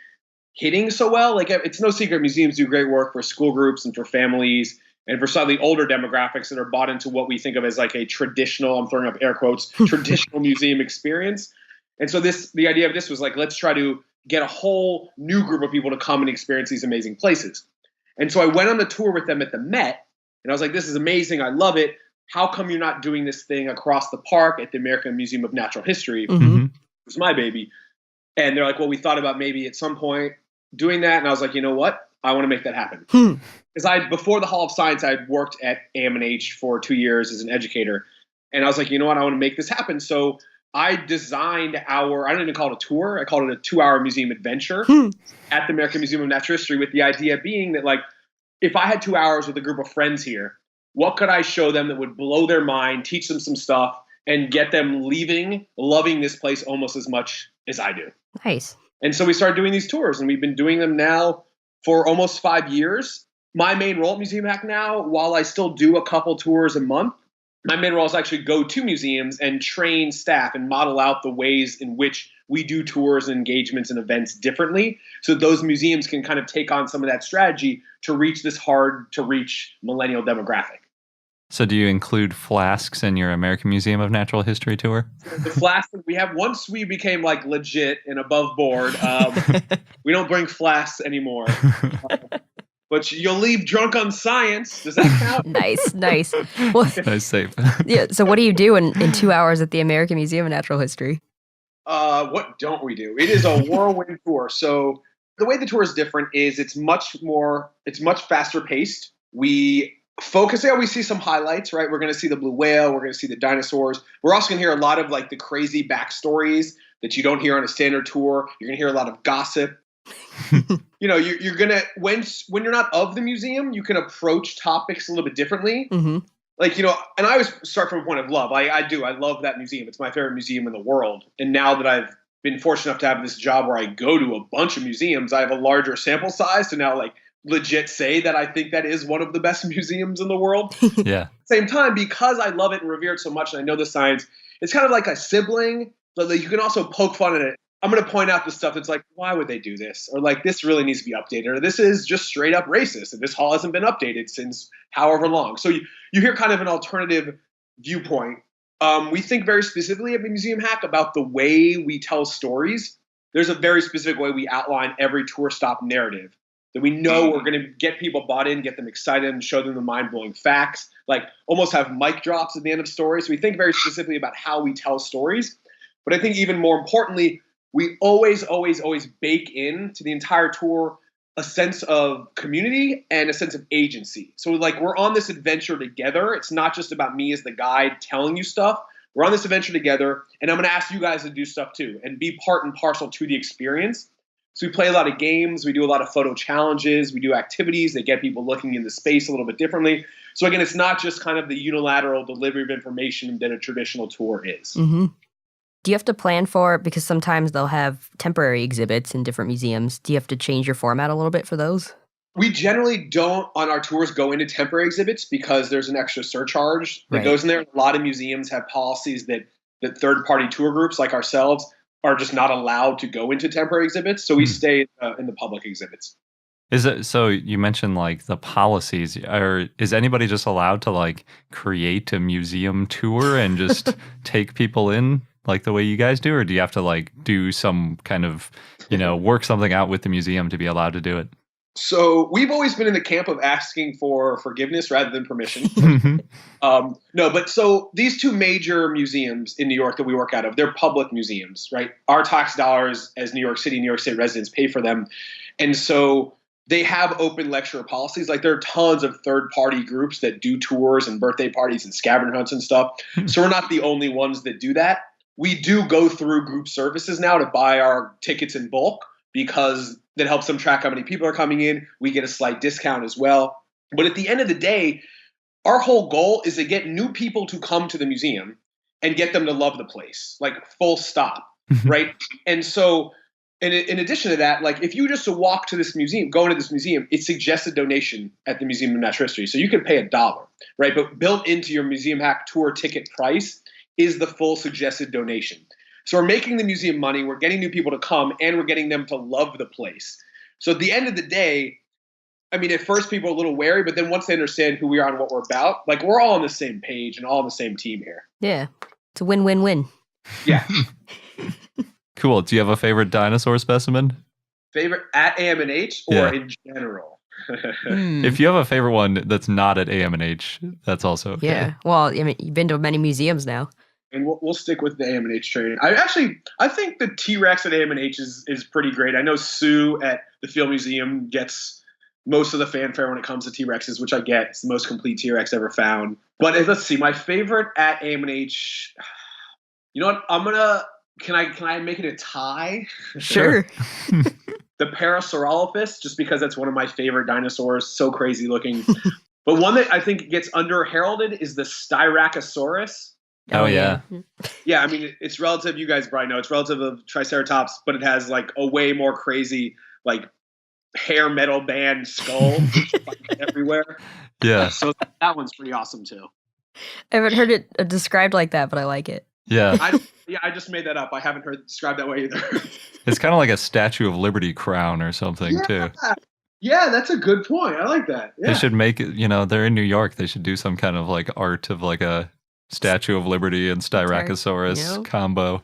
hitting so well. Like, it's no secret museums do great work for school groups and for families and for slightly older demographics that are bought into what we think of as like a traditional, I'm throwing up air quotes, traditional museum experience. And so the idea of this was like, let's try to get a whole new group of people to come and experience these amazing places. And so I went on the tour with them at the Met, and I was like, this is amazing. I love it. How come you're not doing this thing across the park at the American Museum of Natural History? Mm-hmm. It was my baby. And they're like, well, we thought about maybe at some point doing that. And I was like, you know what? I want to make that happen. Because before the Hall of Science, I'd worked at AMNH for 2 years as an educator. And I was like, you know what? I want to make this happen. So I designed I don't even call it a tour. I called it a 2-hour museum adventure at the American Museum of Natural History, with the idea being that, like, if I had 2 hours with a group of friends here, what could I show them that would blow their mind, teach them some stuff, and get them leaving, loving this place almost as much as I do? Nice. And so we started doing these tours, and we've been doing them now for almost 5 years. My main role at Museum Hack now, while I still do a couple tours a month, my main role is actually go to museums and train staff and model out the ways in which we do tours and engagements and events differently, so that those museums can kind of take on some of that strategy to reach this hard to reach millennial demographic. So do you include flasks in your American Museum of Natural History tour? The flasks we have, once we became like legit and above board, we don't bring flasks anymore. But you'll leave drunk on science. Does that count? Nice. Well, Nice save. yeah. So what do you do in 2 hours at the American Museum of Natural History? What don't we do? It is a whirlwind tour. So the way the tour is different is it's much faster paced. We focus there. We see some highlights, right? We're going to see the blue whale. We're going to see the dinosaurs. We're also going to hear a lot of like the crazy backstories that you don't hear on a standard tour. You're going to hear a lot of gossip. You know, you're going to, when you're not of the museum, you can approach topics a little bit differently. Mm-hmm. Like, you know, and I always start from a point of love. I love that museum. It's my favorite museum in the world. And now that I've been fortunate enough to have this job where I go to a bunch of museums, I have a larger sample size to now like legit say that I think that is one of the best museums in the world. Yeah. Same time, because I love it and revere it so much and I know the science, it's kind of like a sibling, but like you can also poke fun at it. I'm going to point out the stuff that's like, why would they do this? Or like, this really needs to be updated. Or this is just straight up racist. And this hall hasn't been updated since however long. So you hear kind of an alternative viewpoint. We think very specifically at Museum Hack about the way we tell stories. There's a very specific way we outline every tour stop narrative that we know we're going to get people bought in, get them excited, and show them the mind-blowing facts, like almost have mic drops at the end of stories. So we think very specifically about how we tell stories. But I think even more importantly, we always bake into the entire tour a sense of community and a sense of agency. So like we're on this adventure together. It's not just about me as the guide telling you stuff. We're on this adventure together, and I'm going to ask you guys to do stuff too and be part and parcel to the experience. So we play a lot of games. We do a lot of photo challenges. We do activities that get people looking in the space a little bit differently. So again, it's not just kind of the unilateral delivery of information that a traditional tour is. Mm-hmm. Do you have to plan for it? Because sometimes they'll have temporary exhibits in different museums. Do you have to change your format a little bit for those? We generally don't on our tours go into temporary exhibits because there's an extra surcharge that goes in there. A lot of museums have policies that third-party tour groups like ourselves are just not allowed to go into temporary exhibits. So we stay in the public exhibits. Is it so? You mentioned like the policies. Is anybody just allowed to like create a museum tour and just take people in like the way you guys do, or do you have to like do some kind of, work something out with the museum to be allowed to do it? So we've always been in the camp of asking for forgiveness rather than permission. No, but so these two major museums in New York that we work out of, they're public museums, right? Our tax dollars as New York State residents pay for them. And so they have open lecture policies. Like there are tons of third-party groups that do tours and birthday parties and scavenger hunts and stuff. So we're not the only ones that do that. we do go through group services now to buy our tickets in bulk because that helps them track how many people are coming in. We get a slight discount as well. But at the end of the day, our whole goal is to get new people to come to the museum and get them to love the place, like full stop, right? And so in addition to that, like if you just to walk to this museum, go into this museum, it suggests a donation at the Museum of Natural History. So you can pay $1, right? But built into your Museum Hack tour ticket price is the full suggested donation. So we're making the museum money, we're getting new people to come, and we're getting them to love the place. So at the end of the day, I mean, at first people are a little wary, but then once they understand who we are and what we're about, like we're all on the same page and all on the same team here. Yeah. It's a win-win-win. Yeah. Cool. Do you have a favorite dinosaur specimen? Favorite at AMNH or in general? If you have a favorite one that's not at AMNH, that's also okay. Yeah. Well, I mean, you've been to many museums now. And we'll stick with the AMNH training. I think the T-Rex at AMNH is pretty great. I know Sue at the Field Museum gets most of the fanfare when it comes to T-Rexes, which I get. It's the most complete T-Rex ever found. But let's see, my favorite at AMNH, you know what? Can I make it a tie? Sure. The Parasaurolophus, just because that's one of my favorite dinosaurs, so crazy looking. But one that I think gets under-heralded is the Styracosaurus. Oh, yeah. Yeah, I mean, it's relative, you guys probably know, it's relative of Triceratops, but it has like a way more crazy, like hair metal band skull everywhere. Yeah. So that one's pretty awesome too. I haven't heard it described like that, but I like it. Yeah. I just made that up. I haven't heard it described that way either. It's kind of like a Statue of Liberty crown or something too. Yeah, that's a good point. I like that. Yeah. They should make it, they're in New York. They should do some kind of like art of like a Statue of Liberty and Styracosaurus combo.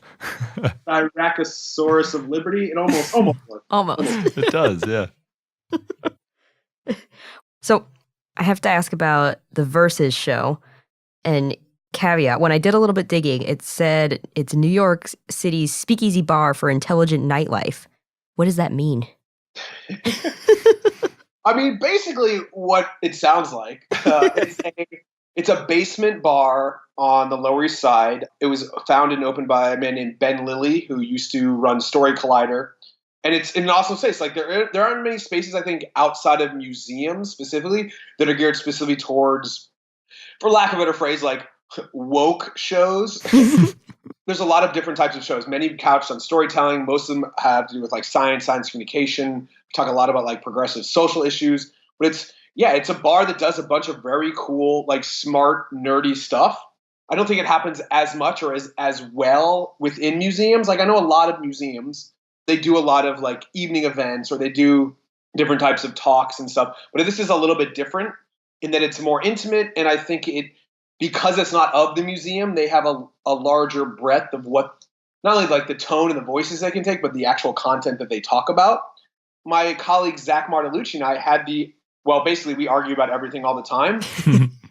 Styracosaurus of Liberty. It almost works. Almost. It does, yeah. So I have to ask about the Versus show. And caveat, when I did a little bit digging, it said it's New York City's speakeasy bar for intelligent nightlife. What does that mean? I mean, basically what it sounds like. It's a basement bar on the Lower East Side. It was founded and opened by a man named Ben Lilly, who used to run Story Collider. And it's in an awesome space. Like there aren't many spaces, I think, outside of museums specifically that are geared specifically towards, for lack of a better phrase, like woke shows. There's a lot of different types of shows. Many couched on storytelling. Most of them have to do with like science communication. We talk a lot about like progressive social issues. But it's a bar that does a bunch of very cool, like smart, nerdy stuff. I don't think it happens as much or as well within museums. Like I know a lot of museums, they do a lot of like evening events or they do different types of talks and stuff. But this is a little bit different in that it's more intimate. And I think because it's not of the museum, they have a larger breadth of what, not only like the tone and the voices they can take, but the actual content that they talk about. My colleague, Zach Martellucci, and I basically we argue about everything all the time.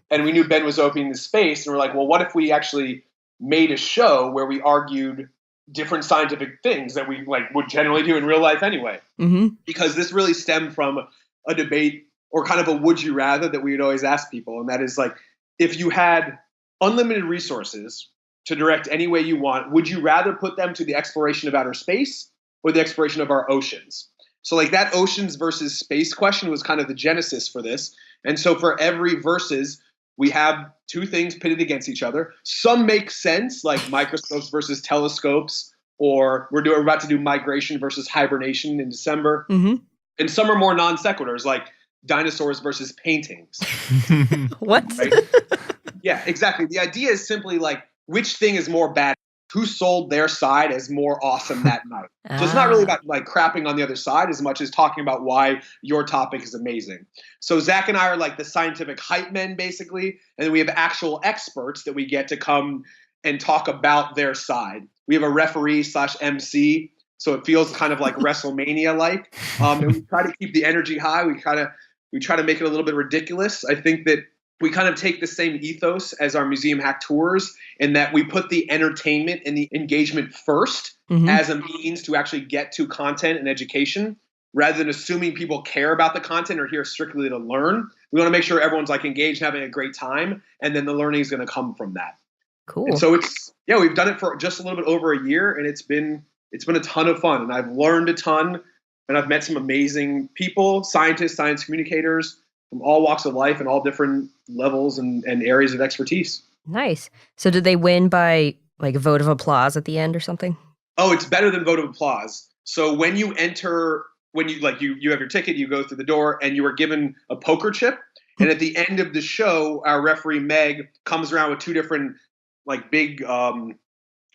And we knew Ben was opening the space. And we're like, well, what if we actually made a show where we argued different scientific things that we like would generally do in real life anyway? Mm-hmm. Because this really stemmed from a debate or kind of a would you rather that we would always ask people. And that is like, if you had unlimited resources to direct any way you want, would you rather put them to the exploration of outer space or the exploration of our oceans? So like that oceans versus space question was kind of the genesis for this. And so for every versus, we have two things pitted against each other. Some make sense, like microscopes versus telescopes, or we're about to do migration versus hibernation in December. Mm-hmm. And some are more non sequiturs, like dinosaurs versus paintings. What? Right? Yeah, exactly. The idea is simply like, which thing is more bad? Who sold their side as more awesome that night? So it's not really about like crapping on the other side as much as talking about why your topic is amazing. So Zach and I are like the scientific hype men, basically. And then we have actual experts that we get to come and talk about their side. We have a referee / MC. So it feels kind of like WrestleMania-like. And we try to keep the energy high. We try to make it a little bit ridiculous. I think that we kind of take the same ethos as our Museum Hack tours in that we put the entertainment and the engagement first as a means to actually get to content and education rather than assuming people care about the content or here strictly to learn. We want to make sure everyone's like engaged and having a great time, and then the learning is going to come from that. Cool. And so we've done it for just a little bit over a year, and it's been a ton of fun, and I've learned a ton, and I've met some amazing people, scientists, science communicators from all walks of life and all different levels and areas of expertise. Nice. So did they win by like a vote of applause at the end or something? Oh, it's better than vote of applause. So when you enter, you have your ticket, you go through the door, and you are given a poker chip. And at the end of the show, our referee Meg comes around with two different like big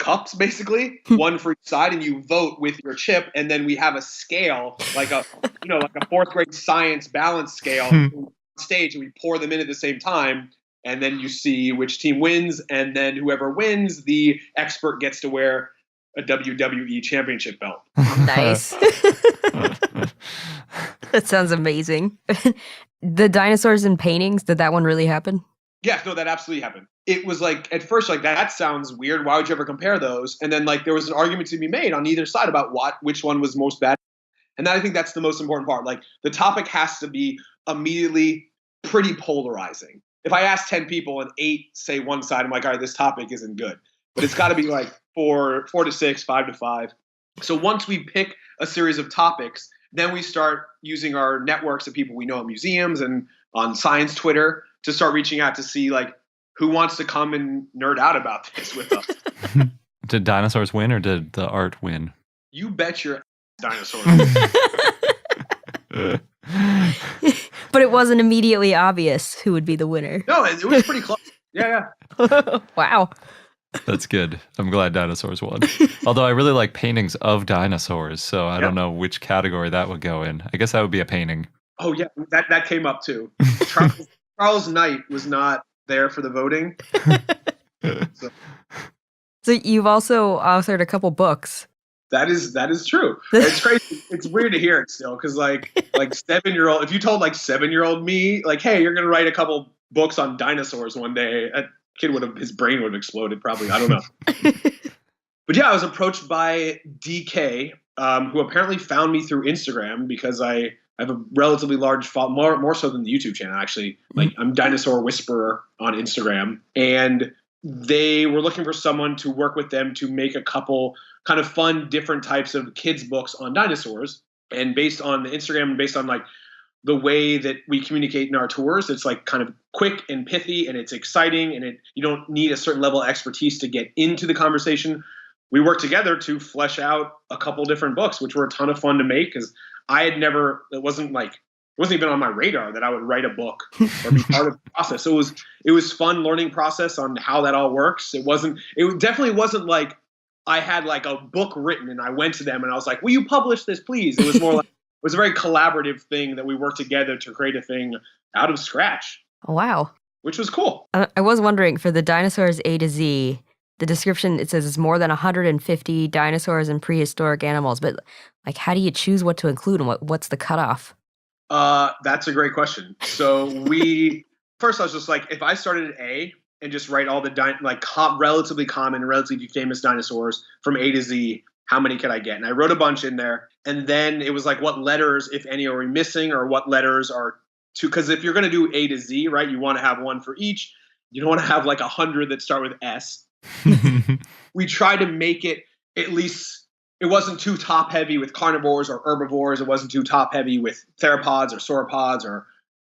cups, basically, one for each side, and you vote with your chip. And then we have a scale, like a fourth grade science balance scale on stage, and we pour them in at the same time. And then you see which team wins, and then whoever wins, the expert gets to wear a WWE championship belt. Nice. That sounds amazing. The dinosaurs in paintings, did that one really happen? Yeah, no, that absolutely happened. It was like, at first, like, that sounds weird. Why would you ever compare those? And then, like, there was an argument to be made on either side about which one was most bad. And I think that's the most important part. Like, the topic has to be immediately pretty polarizing. If I ask 10 people and 8 say one side, I'm like, all right, this topic isn't good. But it's got to be like 4 to 6, 5 to 5. So once we pick a series of topics, then we start using our networks of people we know in museums and on science Twitter to start reaching out to see like who wants to come and nerd out about this with us. Did dinosaurs win or did the art win? You bet your dinosaurs. But it wasn't immediately obvious who would be the winner. No, it was pretty close. Yeah. Wow. That's good. I'm glad dinosaurs won. Although I really like paintings of dinosaurs, so I don't know which category that would go in. I guess that would be a painting. Oh yeah, that came up too. Charles Knight was not there for the voting. So you've also authored a couple books. That is true. It's crazy. It's weird to hear it still because like 7-year-old. If you told like 7-year-old me like, hey, you're gonna write a couple books on dinosaurs one day, that kid his brain would have exploded probably. I don't know. But yeah, I was approached by DK, who apparently found me through Instagram because I have a relatively large following, more so than the YouTube channel actually. Like I'm Dinosaur Whisperer on Instagram, and they were looking for someone to work with them to make a couple kind of fun, different types of kids books on dinosaurs. And based on the Instagram and based on like the way that we communicate in our tours, it's like kind of quick and pithy and it's exciting and you don't need a certain level of expertise to get into the conversation. We worked together to flesh out a couple different books, which were a ton of fun to make because it wasn't even on my radar that I would write a book or be part of the process. So it was fun learning process on how that all works. It definitely wasn't like I had like a book written and I went to them and I was like, will you publish this, please? It was more like, it was a very collaborative thing that we worked together to create a thing out of scratch. Oh, wow. Which was cool. I was wondering, for the dinosaurs A to Z, the description, it says it's more than 150 dinosaurs and prehistoric animals, but like, how do you choose what to include and what's the cutoff? That's a great question. So first I was just like, if I started at A and just write all the relatively common and relatively famous dinosaurs from A to Z, how many could I get? And I wrote a bunch in there. And then it was like, what letters, if any, are we missing, or what letters are two? Because if you're going to do A to Z, right, you want to have one for each. You don't want to have like 100 that start with S. We tried to make it at least, it wasn't too top heavy with carnivores or herbivores. It wasn't too top heavy with theropods or sauropods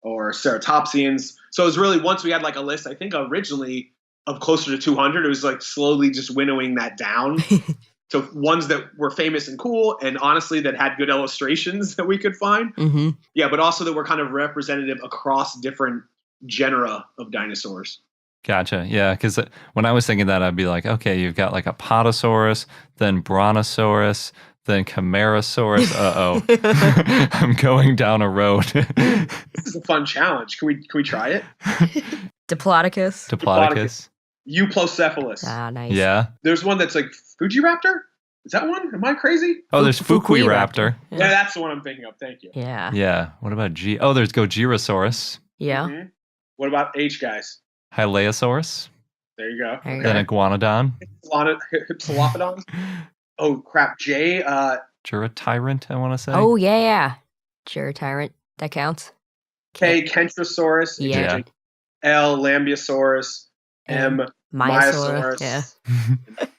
or ceratopsians. So it was really, once we had like a list, I think originally of closer to 200, it was like slowly just winnowing that down. So ones that were famous and cool and honestly that had good illustrations that we could find. Mm-hmm. Yeah, but also that were kind of representative across different genera of dinosaurs. Gotcha. Yeah, because when I was thinking that, I'd be like, okay, you've got like a Potosaurus, then Brontosaurus, then Camarasaurus. Uh-oh. I'm going down a road. This is a fun challenge. Can we try it? Diplodocus. Euplocephalus. Ah, nice. Yeah. There's one that's like Fujiraptor. Is that one? Am I crazy? Oh, there's Fukuiraptor. Yeah, that's the one I'm thinking of. Thank you. Yeah. Yeah. What about Oh, there's Gojirasaurus. Yeah. Mm-hmm. What about H guys? Hylaeosaurus. There you go. There you Then Iguanodon. Hypsilophodons. Oh crap, J. Juratyrant, I want to say. Oh, yeah. Juratyrant. That counts. K. Kentrosaurus. Yeah. L. Lambeosaurus. M. Myosaurus. Yeah.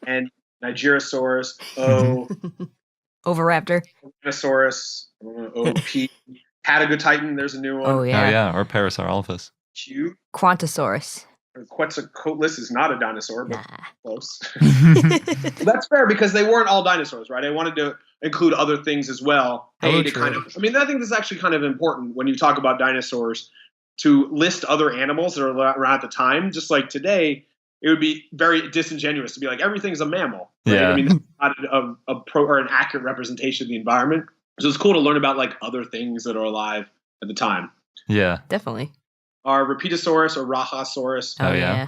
and Nigerosaurus, Oviraptor. Tyrannosaurus, OP, Patagotitan, there's a new one. Oh, Oh yeah. yeah, or Parasaurolophus. Q. Quantosaurus. Quetzalcoatlus is not a dinosaur, but Nah. close. That's fair because they weren't all dinosaurs, right? I wanted to include other things as well. Oh, To true. kind of, I mean, I think this is actually kind of important when you talk about dinosaurs to list other animals that are around at the time. Just like today, it would be very disingenuous to be like everything's a mammal. Right? Yeah. I mean, that's not an accurate representation of the environment. So it's cool to learn about like other things that are alive at the time. Yeah. Definitely. Our Rapetosaurus or Rahasaurus. Oh, yeah.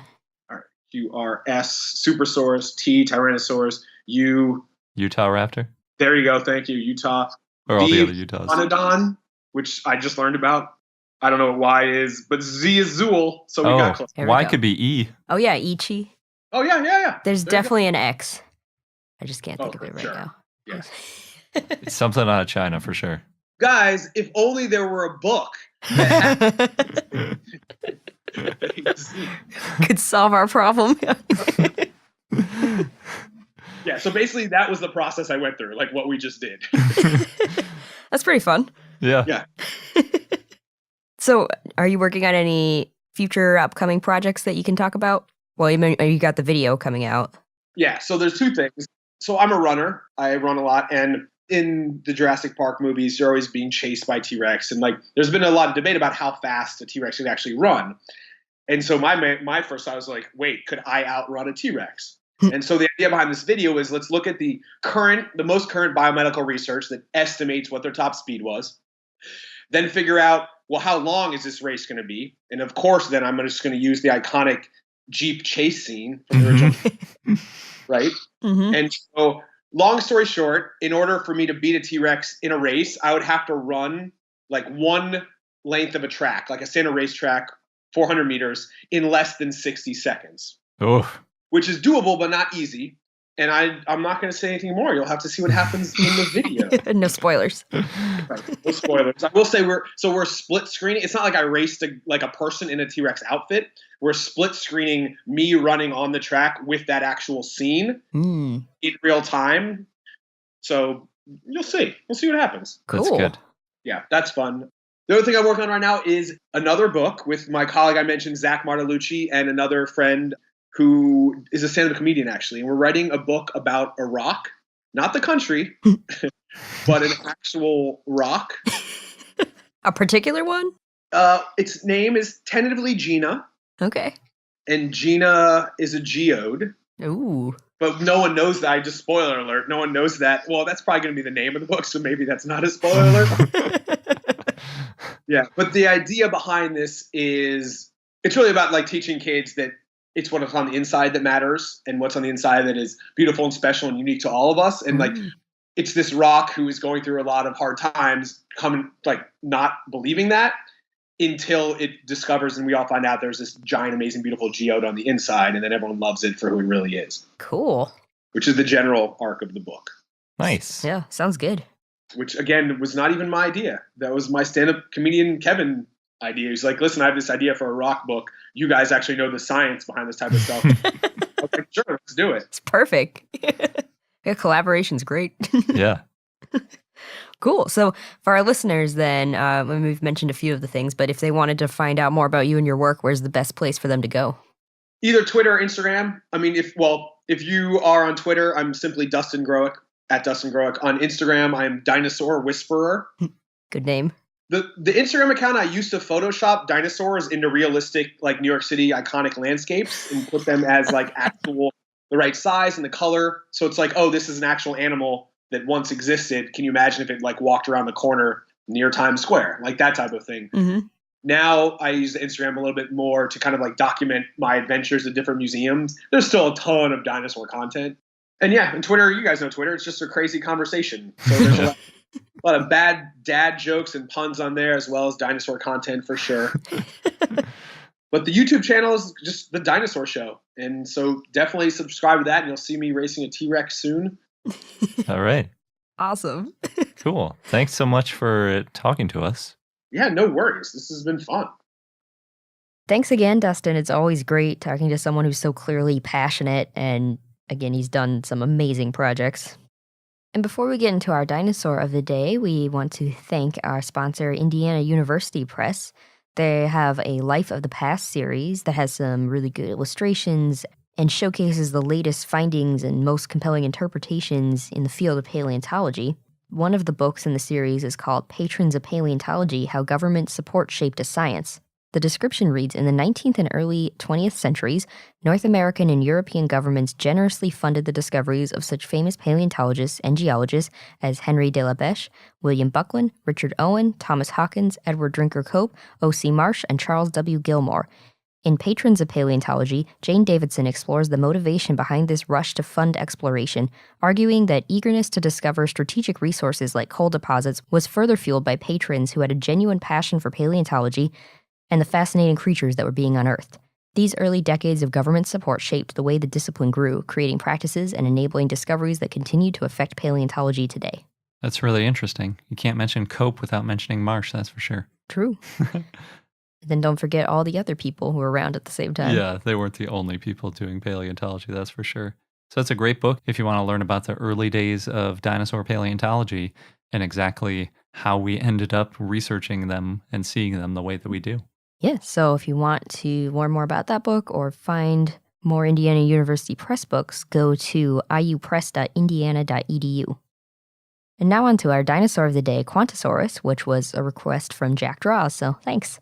QRS, Supersaurus, T, Tyrannosaurus, U. Utah Raptor? There you go. Thank you, Utah. Or all V, the other Utahs. Anodon, which I just learned about. I don't know what Y is, but Z is Zool, so we got close. There we Y go. could be E. Oh, yeah, Ichi. Oh, yeah. There's There you go. definitely an X. I just can't think Oh, of it right sure. now. Yes. It's something out of China for sure. Guys, if only there were a book. Could solve our problem. Yeah, so basically that was the process I went through, like what we just did. That's pretty fun. Yeah. Yeah. So, are you working on any future upcoming projects that you can talk about? Well, you got the video coming out. Yeah, so there's two things. So I'm a runner. I run a lot, and in the Jurassic Park movies, you're always being chased by T-Rex, and like there's been a lot of debate about how fast a T-Rex can actually run. And so my first thought was like, wait, could I outrun a T-Rex? And so the idea behind this video is let's look at the most current biomedical research that estimates what their top speed was. Then figure out, well, how long is this race going to be? And of course, then I'm just going to use the iconic Jeep chase scene from the original, right? Mm-hmm. And so, long story short, in order for me to beat a T-Rex in a race, I would have to run like one length of a track, like a standard racetrack, 400 meters, in less than 60 seconds, Oh, which is doable but not easy. And I'm not going to say anything more. You'll have to see what happens in the video. No spoilers. No spoilers. I will say we're split screening. It's not like I raced a person in a T-Rex outfit. We're split screening me running on the track with that actual scene Mm, in real time. So you'll see. We'll see what happens. that's cool. good. Yeah, that's fun. The other thing I'm working on right now is another book with my colleague I mentioned, Zach Martellucci, and another friend who is a stand-up comedian, actually. And we're writing a book about a rock, not the country, but an actual rock. A particular one? Its name is tentatively Gina, Okay. and Gina is a geode. Ooh. But no one knows that. Just spoiler alert. No one knows that. Well, that's probably going to be the name of the book, so maybe that's not a spoiler alert. Yeah, but the idea behind this is it's really about like teaching kids that it's what's on the inside that matters and what's on the inside that is beautiful and special and unique to all of us. And like it's this rock who is going through a lot of hard times, coming like not believing that until it discovers and we all find out there's this giant, amazing, beautiful geode on the inside, and then everyone loves it for who it really is, Cool. which is the general arc of the book. Nice. Yeah, sounds good. Which again was not even my idea. That was my stand-up comedian Kevin idea. He's like, listen, I have this idea for a rock book. You guys actually know the science behind this type of stuff. I was like, sure, let's do it. It's perfect. Yeah, collaboration's great. Yeah. Cool. So for our listeners then, we've mentioned a few of the things, but if they wanted to find out more about you and your work, where's the best place for them to go? Either Twitter or Instagram. I mean, if you are on Twitter, I'm simply Dustin Growick, at Dustin Growick. On Instagram, I'm Dinosaur Whisperer. Good name. The Instagram account, I used to Photoshop dinosaurs into realistic, like New York City iconic landscapes and put them as like actual, the right size and the color. So it's like, oh, this is an actual animal that once existed. Can you imagine if it like walked around the corner near Times Square? Like that type of thing. Mm-hmm. Now I use the Instagram a little bit more to kind of like document my adventures at different museums. There's still a ton of dinosaur content. And yeah, and Twitter, you guys know Twitter. It's just a crazy conversation. So there's a lot of bad dad jokes and puns on there, as well as dinosaur content for sure. But the YouTube channel is just the Dinosaur Show. And so definitely subscribe to that and you'll see me racing a T-Rex soon. All right. Awesome. Cool. Thanks so much for talking to us. Yeah, no worries. This has been fun. Thanks again, Dustin. It's always great talking to someone who's so clearly passionate, and again, he's done some amazing projects. And before we get into our dinosaur of the day, we want to thank our sponsor, Indiana University Press. They have a Life of the Past series that has some really good illustrations and showcases the latest findings and most compelling interpretations in the field of paleontology. One of the books in the series is called Patrons of Paleontology: How Government Support Shaped a Science. The description reads, in the 19th and early 20th centuries, North American and European governments generously funded the discoveries of such famous paleontologists and geologists as Henry de la Beche, William Buckland, Richard Owen, Thomas Hawkins, Edward Drinker Cope, O.C. Marsh, and Charles W. Gilmore. In Patrons of Paleontology, Jane Davidson explores the motivation behind this rush to fund exploration, arguing that eagerness to discover strategic resources like coal deposits was further fueled by patrons who had a genuine passion for paleontology and the fascinating creatures that were being unearthed. These early decades of government support shaped the way the discipline grew, creating practices and enabling discoveries that continue to affect paleontology today. That's really interesting. You can't mention Cope without mentioning Marsh, that's for sure. True. Then don't forget all the other people who were around at the same time. Yeah, they weren't the only people doing paleontology, that's for sure. So that's a great book if you want to learn about the early days of dinosaur paleontology and exactly how we ended up researching them and seeing them the way that we do. Yeah, so if you want to learn more about that book or find more Indiana University Press books, go to iupress.indiana.edu. And now on to our dinosaur of the day, Quantosaurus, which was a request from Jack Draws, so thanks.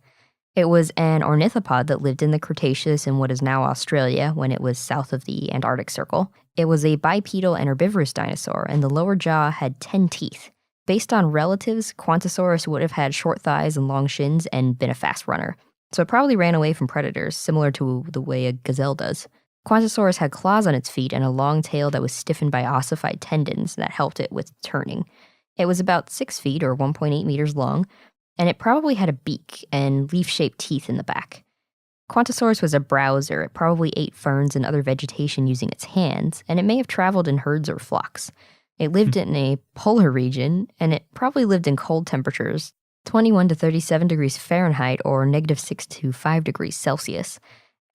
It was an ornithopod that lived in the Cretaceous in what is now Australia when it was south of the Antarctic Circle. It was a bipedal and herbivorous dinosaur, and the lower jaw had 10 teeth. Based on relatives, Quantosaurus would have had short thighs and long shins and been a fast runner. So it probably ran away from predators, similar to the way a gazelle does. Quantosaurus had claws on its feet and a long tail that was stiffened by ossified tendons that helped it with turning. It was about 6 feet or 1.8 meters long, and it probably had a beak and leaf-shaped teeth in the back. Quantosaurus was a browser. It probably ate ferns and other vegetation using its hands, and it may have traveled in herds or flocks. It lived in a polar region, and it probably lived in cold temperatures, 21 to 37 degrees Fahrenheit or -6 to 5 degrees Celsius.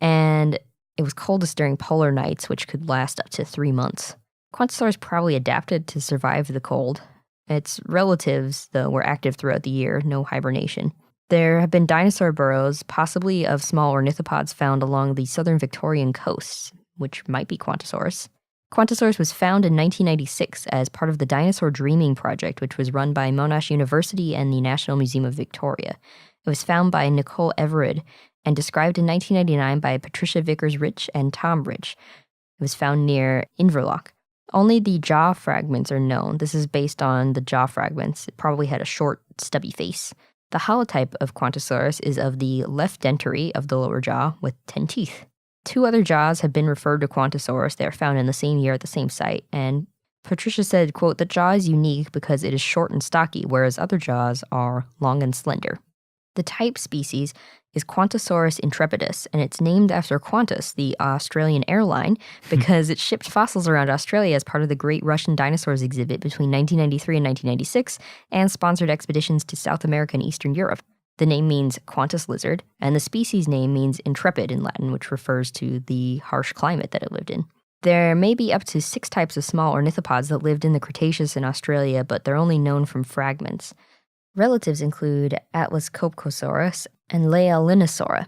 And it was coldest during polar nights, which could last up to 3 months. Quantosaurus probably adapted to survive the cold. Its relatives, though, were active throughout the year, no hibernation. There have been dinosaur burrows, possibly of small ornithopods found along the southern Victorian coasts, which might be Quantosaurus. Quantosaurus was found in 1996 as part of the Dinosaur Dreaming Project, which was run by Monash University and the National Museum of Victoria. It was found by Nicole Everard and described in 1999 by Patricia Vickers-Rich and Tom Rich. It was found near Inverloch. Only the jaw fragments are known. This is based on the jaw fragments. It probably had a short, stubby face. The holotype of Quantosaurus is of the left dentary of the lower jaw with 10 teeth. 2 other jaws have been referred to Quantosaurus. They are found in the same year at the same site. And Patricia said, quote, the jaw is unique because it is short and stocky, whereas other jaws are long and slender. The type species is Quantosaurus intrepidus, and it's named after Qantas, the Australian airline, because it shipped fossils around Australia as part of the Great Russian Dinosaurs exhibit between 1993 and 1996, and sponsored expeditions to South America and Eastern Europe. The name means Qantas lizard, and the species name means intrepid in Latin, which refers to the harsh climate that it lived in. There may be up to 6 types of small ornithopods that lived in the Cretaceous in Australia, but they're only known from fragments. Relatives include Atlas copcosaurus and Laeolinosaura.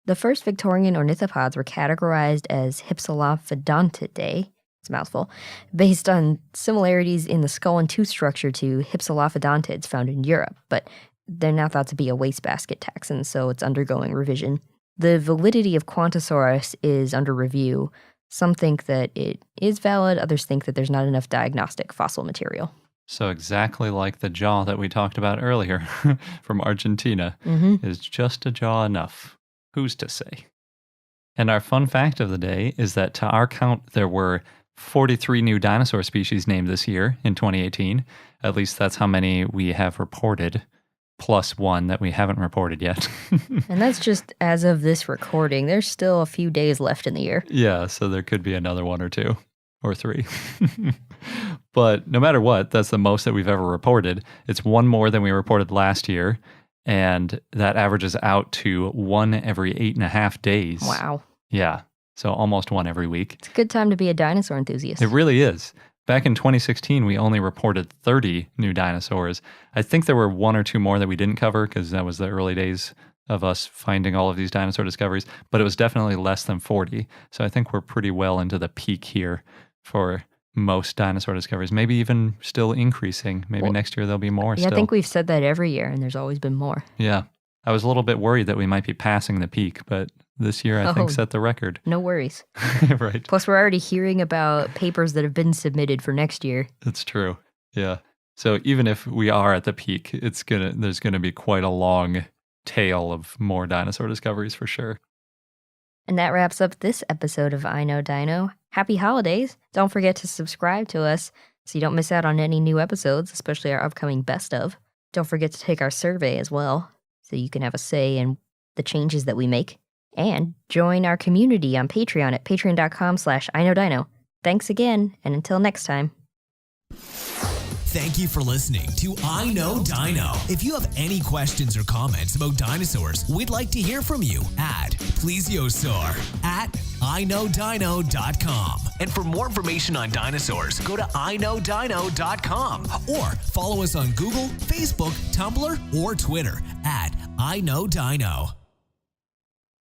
The first Victorian ornithopods were categorized as Hypsilophodontidae, it's a mouthful, based on similarities in the skull and tooth structure to Hypsilophodontids found in Europe, but they're now thought to be a wastebasket taxon, so it's undergoing revision. The validity of Quantosaurus is under review. Some think that it is valid, others think that there's not enough diagnostic fossil material. So exactly like the jaw that we talked about earlier from Argentina, is just a jaw enough? Who's to say? And our fun fact of the day is that to our count, there were 43 new dinosaur species named this year in 2018. At least that's how many we have reported, plus 1 that we haven't reported yet. And that's just as of this recording. There's still a few days left in the year. Yeah, so there could be another 1 or 2 or 3. But no matter what, that's the most that we've ever reported. It's 1 more than we reported last year. And that averages out to 1 every 8.5 days. Wow. Yeah. So almost 1 every week. It's a good time to be a dinosaur enthusiast. It really is. Back in 2016, we only reported 30 new dinosaurs. I think there were 1 or 2 more that we didn't cover because that was the early days of us finding all of these dinosaur discoveries, but it was definitely less than 40. So I think we're pretty well into the peak here for most dinosaur discoveries, maybe even still increasing. Maybe next year there'll be more Yeah, still. I think we've said that every year, and there's always been more. Yeah. I was a little bit worried that we might be passing the peak, but this year I think set the record. No worries. Right. Plus, we're already hearing about papers that have been submitted for next year. It's true. Yeah. So even if we are at the peak, there's gonna be quite a long tail of more dinosaur discoveries for sure. And that wraps up this episode of I Know Dino. Happy holidays. Don't forget to subscribe to us so you don't miss out on any new episodes, especially our upcoming best of. Don't forget to take our survey as well so you can have a say in the changes that we make. And join our community on Patreon at patreon.com/iknowdino. Thanks again, and until next time. Thank you for listening to I Know Dino. If you have any questions or comments about dinosaurs, we'd like to hear from you at plesiosaur at iknowdino.com. And for more information on dinosaurs, go to iknowdino.com or follow us on Google, Facebook, Tumblr, or Twitter at I Know Dino.